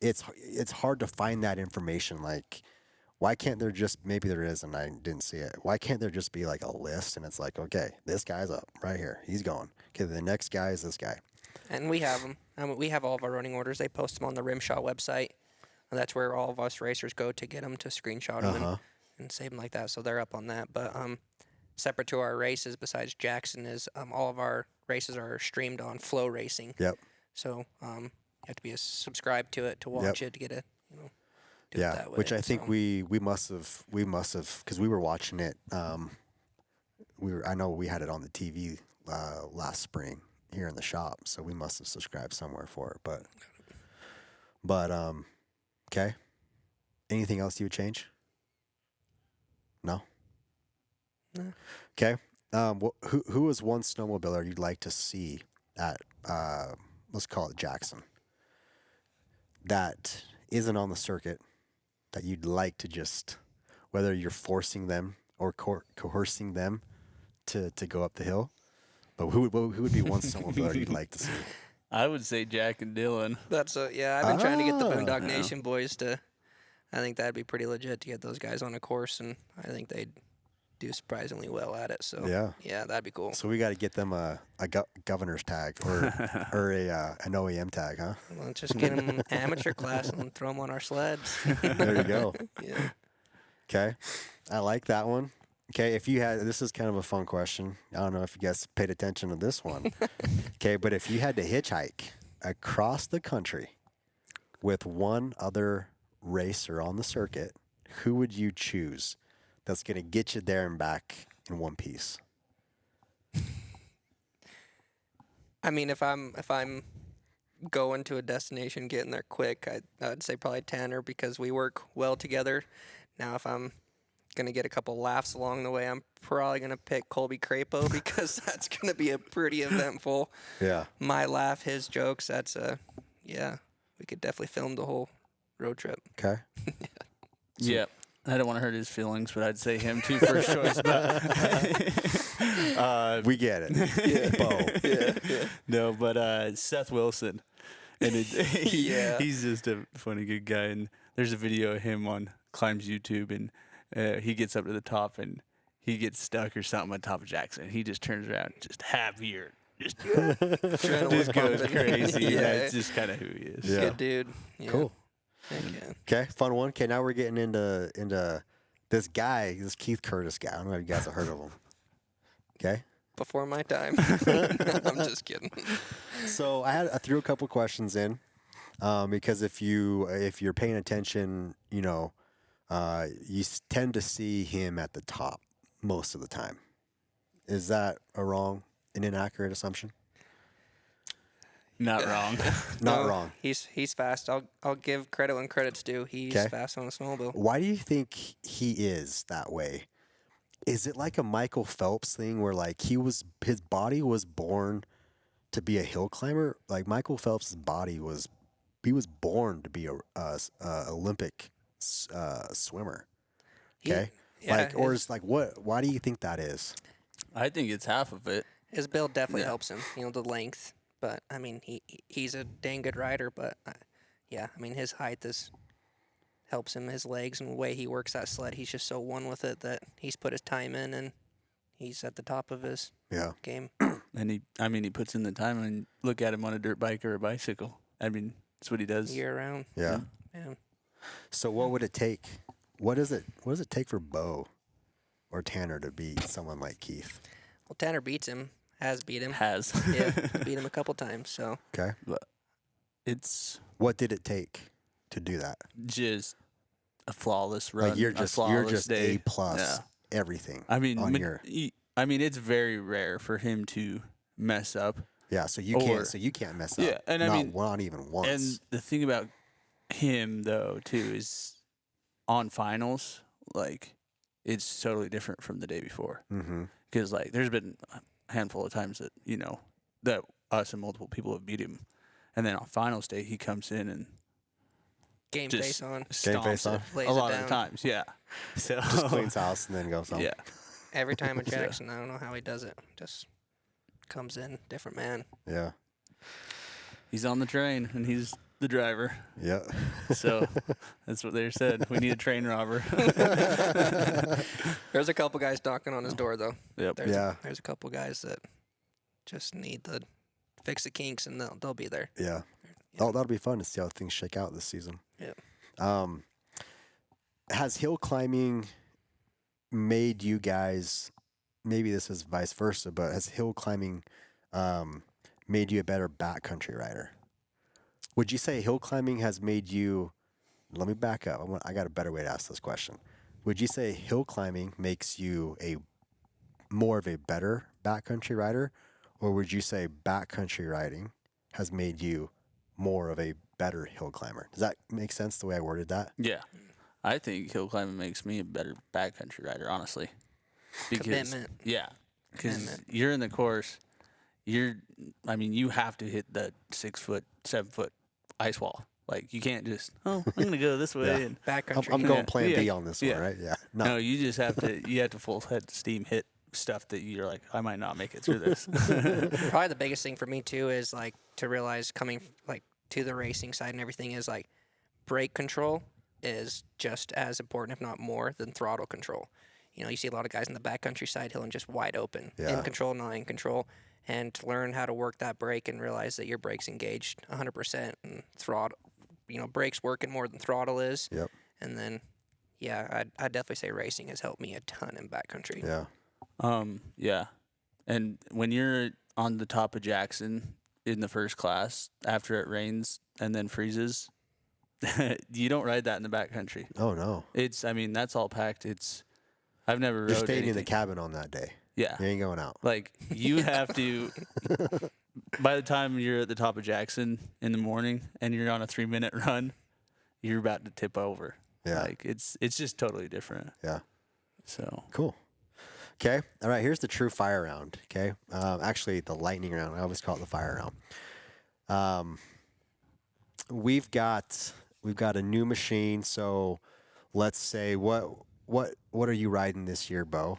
it's hard to find that information. Like, why can't there just, maybe there is and I didn't see it, why can't there just be like a list and it's like, okay, this guy's up right here, he's going, okay, the next guy is this guy. And we have them. We have all of our running orders. They post them on the RMSHA website. And that's where all of us racers go to get them, to screenshot them and save them like that. So they're up on that. But separate to our races, besides Jackson, is all of our races are streamed on Flow Racing. Yep. So you have to be subscribed to it to watch it, to get a, do it Yeah, that way. which I think So, we must have, because we were watching it. I know we had it on the TV last spring here in the shop, so we must have subscribed somewhere for it. But okay. Anything else you would change? No. No. Okay. Who is one snowmobiler you'd like to see at let's call it Jackson, that isn't on the circuit, that you'd like to just, whether you're forcing them or coercing them to go up the hill, but who would be one snowmobiler you'd like to see? I would say Jack and Dylan. that's yeah. I've been trying to get the Boondock yeah. Nation boys to. I think that'd be pretty legit to get those guys on a course, and I think they'd do surprisingly well at it. So yeah, that'd be cool. So we got to get them a governor's tag or an OEM tag, huh? Well, just get them amateur class and throw them on our sleds. There you go. Yeah. Okay, I like that one. Okay, this is kind of a fun question. I don't know if you guys paid attention to this one. Okay, but if you had to hitchhike across the country with one other racer on the circuit, who would you choose that's going to get you there and back in one piece? I mean, if I'm going to a destination, getting there quick, I'd say probably Tanner because we work well together. Now, if I'm gonna get a couple laughs along the way, I'm probably gonna pick Colby Crapo because that's gonna be a pretty eventful. Yeah. My laugh, his jokes. That's yeah. We could definitely film the whole road trip. Okay. Yeah. I don't want to hurt his feelings, but I'd say him too first choice. But We get it. Beau. yeah. No, but Seth Wilson, and he's just a funny good guy. And there's a video of him on Climb's YouTube, and he gets up to the top and he gets stuck or something on top of Jackson. He just turns around, just happier, just goes crazy. Yeah, it's just kind of who he is. Yeah. Good dude. Yeah. Cool. Heck yeah. Okay, fun one. Okay, now we're getting into this guy, this Keith Curtis guy. I don't know if you guys have heard of him. Okay. Before my time. I'm just kidding. So I threw a couple questions in because if you're paying attention, you know, you tend to see him at the top most of the time. Is that an inaccurate assumption? Not wrong. Not No, wrong. He's fast. I'll give credit when credit's due. He's 'Kay. fast on a snowmobile. Why do you think he is that way? Is it like a Michael Phelps thing where like his body was born to be a hill climber? Like Michael Phelps' body was born to be a Olympic swimmer. Okay, Yeah, or is like what? Why do you think that is? I think it's half of it. his build definitely Yeah. helps him. You know, the length. But I mean, he's a dang good rider. But yeah, I mean, his height helps him. His legs and the way he works that sled, he's just so one with it that he's put his time in and he's at the top of his Yeah. game. And he puts in the time, and look at him on a dirt bike or a bicycle. I mean, that's what he does. Year round. Yeah. Yeah. So what would it take? What does it take for Beau or Tanner to beat someone like Keith? Well, Tanner beats him. Has beat him. Has. Yeah, beat him a couple times. So Okay. It's What did it take to do that? just a flawless run. Like you're a just flawless day. A plus Yeah. everything. I mean, on your it's very rare for him to mess up. yeah. So you can't mess up. Yeah, and I mean, not even once. And the thing about him though too is on finals, like it's totally different from the day before. Mm-hmm. Because like there's been a handful of times that that us and multiple people have beat him, and then on finals day he comes in and game just face on. Game face stomps on. it Lays a it lot of down. the times. Yeah. So Just cleans house and then goes home. Yeah. Every time at Jackson, I don't know how he does it. Just comes in, different man. Yeah. He's on the train and he's the driver. Yeah. So that's what they said. We need a train robber. There's a couple guys knocking on his door, though. Yep. There's a couple guys that just need to fix the kinks, and they'll be there. Yeah. Oh, that'll be fun to see how things shake out this season. Yeah. Has hill climbing made you guys, maybe this is vice versa, but has hill climbing made you a better backcountry rider? Would you say hill climbing has made you, let me back up. I got a better way to ask this question. Would you say hill climbing makes you more of a better backcountry rider, or would you say backcountry riding has made you more of a better hill climber? Does that make sense the way I worded that? Yeah. I think hill climbing makes me a better backcountry rider, honestly. Commitment. Yeah. Because Commitment. you're in the course, you have to hit the 6 foot, 7 foot ice wall. Like, you can't just, I'm going to go this way. Yeah. And Backcountry. I'm going plan B Yeah. on this Yeah. one, right? Yeah. no, you just have to full head steam hit stuff that you're like, I might not make it through this. Probably the biggest thing for me too is like to realize coming like to the racing side and everything is like brake control is just as important, if not more, than throttle control. You know, you see a lot of guys in the backcountry side hill and just wide open, Yeah. in control, not in control, and to learn how to work that brake and realize that your brake's engaged 100% and throttle, brake's working more than throttle is. Yep. And then, yeah, I'd definitely say racing has helped me a ton in backcountry. Yeah. Yeah. And when you're on the top of Jackson in the first class, after it rains and then freezes, You don't ride that in the backcountry. Oh no. I mean, that's all packed. I've never You're rode staying in the anything. cabin on that day. Yeah. You ain't going out. Like, you have to, by the time you're at the top of Jackson in the morning and you're on a 3-minute run, you're about to tip over. Yeah. Like, it's just totally different. Yeah. So, Cool. Okay. All right. Here's the true fire round. Okay. Actually, the lightning round. I always call it the fire round. We've got a new machine. So let's say what are you riding this year, Beau?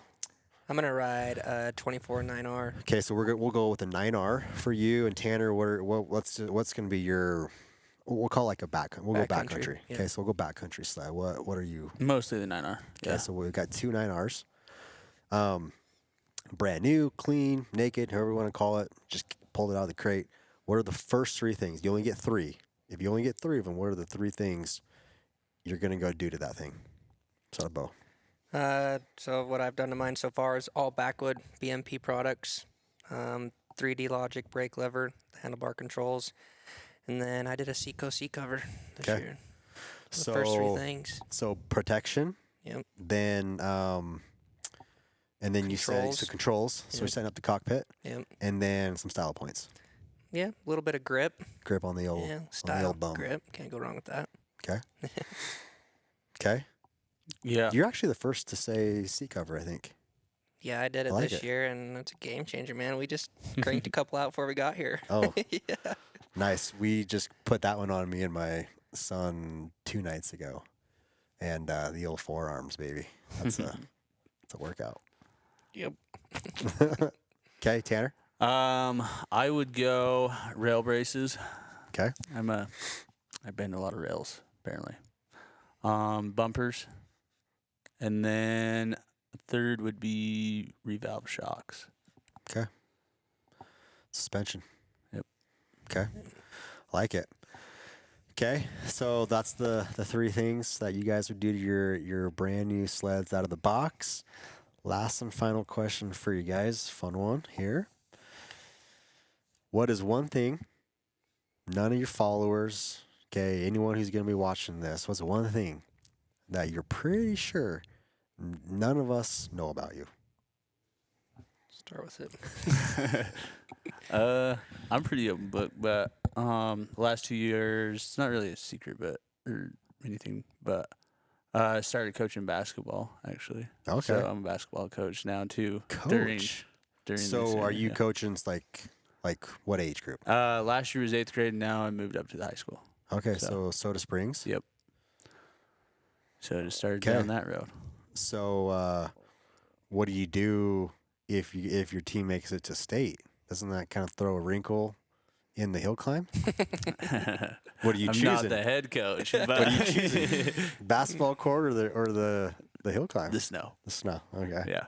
I'm gonna ride a 24 9R. Okay. So we'll go with a 9R for you and Tanner. What's going to be your? We'll call it like a we'll go Backcountry, backcountry. yeah. Okay. So we'll go backcountry sled. What are you? mostly the 9R. Okay. Yeah. So we've got 2 9Rs. Brand new, clean, naked, however you want to call it. Just pulled it out of the crate. What are the first 3 things? You only get 3. If you only get 3 of them, what are the 3 things you're going to go do to that thing? So, Beau. So what I've done to mine so far is all backwood BMP products, 3D Logic brake lever, handlebar controls, and then I did a Seco seat cover this Okay. year. The first 3 things. So protection. Yep. Then, and then you said Controls. so controls. So you're Yep. setting up the cockpit, Yep. and then some style points. Yeah. A little bit of grip. Grip on the old, Yeah. on the Style. old bum. Grip. Can't go wrong with that. Okay. Okay. Yeah. You're actually the first to say seat cover, I think. Yeah, I did it like this it. year, and it's a game changer, man. We just cranked a couple out before we got here. Oh. Yeah. Nice. We just put that one on me and my son 2 nights ago, and the old forearms, baby. That's it's a workout. Yep. Okay, Tanner. I would go rail braces. Okay. I bend a lot of rails, apparently. Bumpers. And then third would be revalve shocks. Okay. Suspension. Yep. Okay. Like it. Okay, so that's the 3 things that you guys would do to your brand new sleds out of the box. Last and final question for you guys. Fun one here. What is one thing none of your followers, okay, anyone who's going to be watching this, what's one thing that you're pretty sure none of us know about you? Start with it. I'm pretty open book, but the last 2 years, it's not really a secret, or anything, but I started coaching basketball actually. Okay. So I'm a basketball coach now too. Coach. During So this are year, you yeah. coaching like what age group? Last year was 8th grade, and now I moved up to the high school. Okay, so- so Soda Springs. Yep. So I just started Okay. down that road. So what do you do if your team makes it to state? Doesn't that kind of throw a wrinkle in the hill climb? What are you I'm choosing? not the head coach, but What are you choosing? Basketball court or the hill climb? the snow. The snow. Okay. Yeah.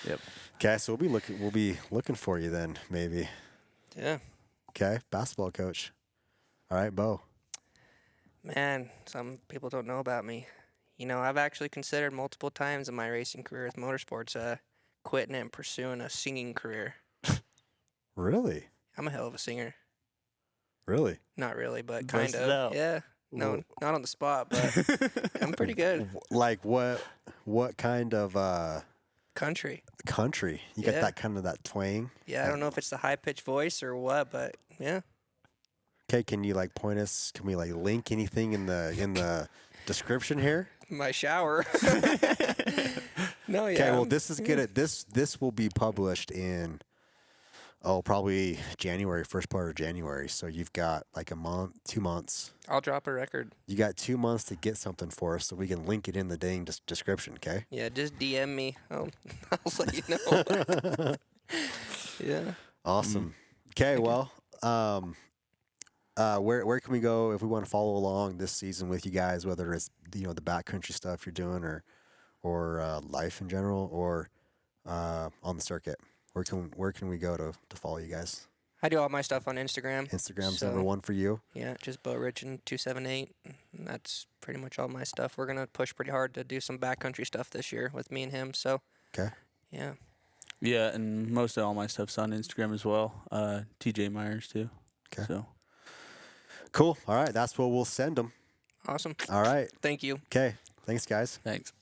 Yep. Okay, so we'll be looking for you then, maybe. Yeah. Okay, basketball coach. All right, Beau. Man, some people don't know about me. You know, I've actually considered multiple times in my racing career with motorsports quitting and pursuing a singing career. Really? I'm a hell of a singer. Really? Not really, but Bust kind it of. out. Yeah. No, not on the spot, but I'm pretty good. Like what kind of Country. country? You got Yeah. that kind of that twang? Yeah, I don't know if it's the high pitched voice or what, but yeah. Okay, can you like point us? Can we like link anything in the description here? My shower. No, yeah. Okay, well this is good. This will be published in probably January, first part of January. So you've got like a month, 2 months. I'll drop a record. You got 2 months to get something for us, so we can link it in the dang description. Okay. Yeah, just DM me. I'll let you know. Yeah. Awesome. Okay, well, where can we go if we want to follow along this season with you guys? Whether it's the backcountry stuff you're doing, or life in general, or on the circuit. Where can we go to follow you guys? I do all my stuff on Instagram. Instagram's So- number 1 for you. Yeah, just Beau Richan 278. And that's pretty much all my stuff. We're gonna push pretty hard to do some backcountry stuff this year with me and him. So Okay. yeah. Yeah, and most of all my stuff's on Instagram as well. TJ Meyers too. Okay. So Cool. All right, that's what we'll send them. Awesome. All right. Thank you. Okay. Thanks, guys. Thanks.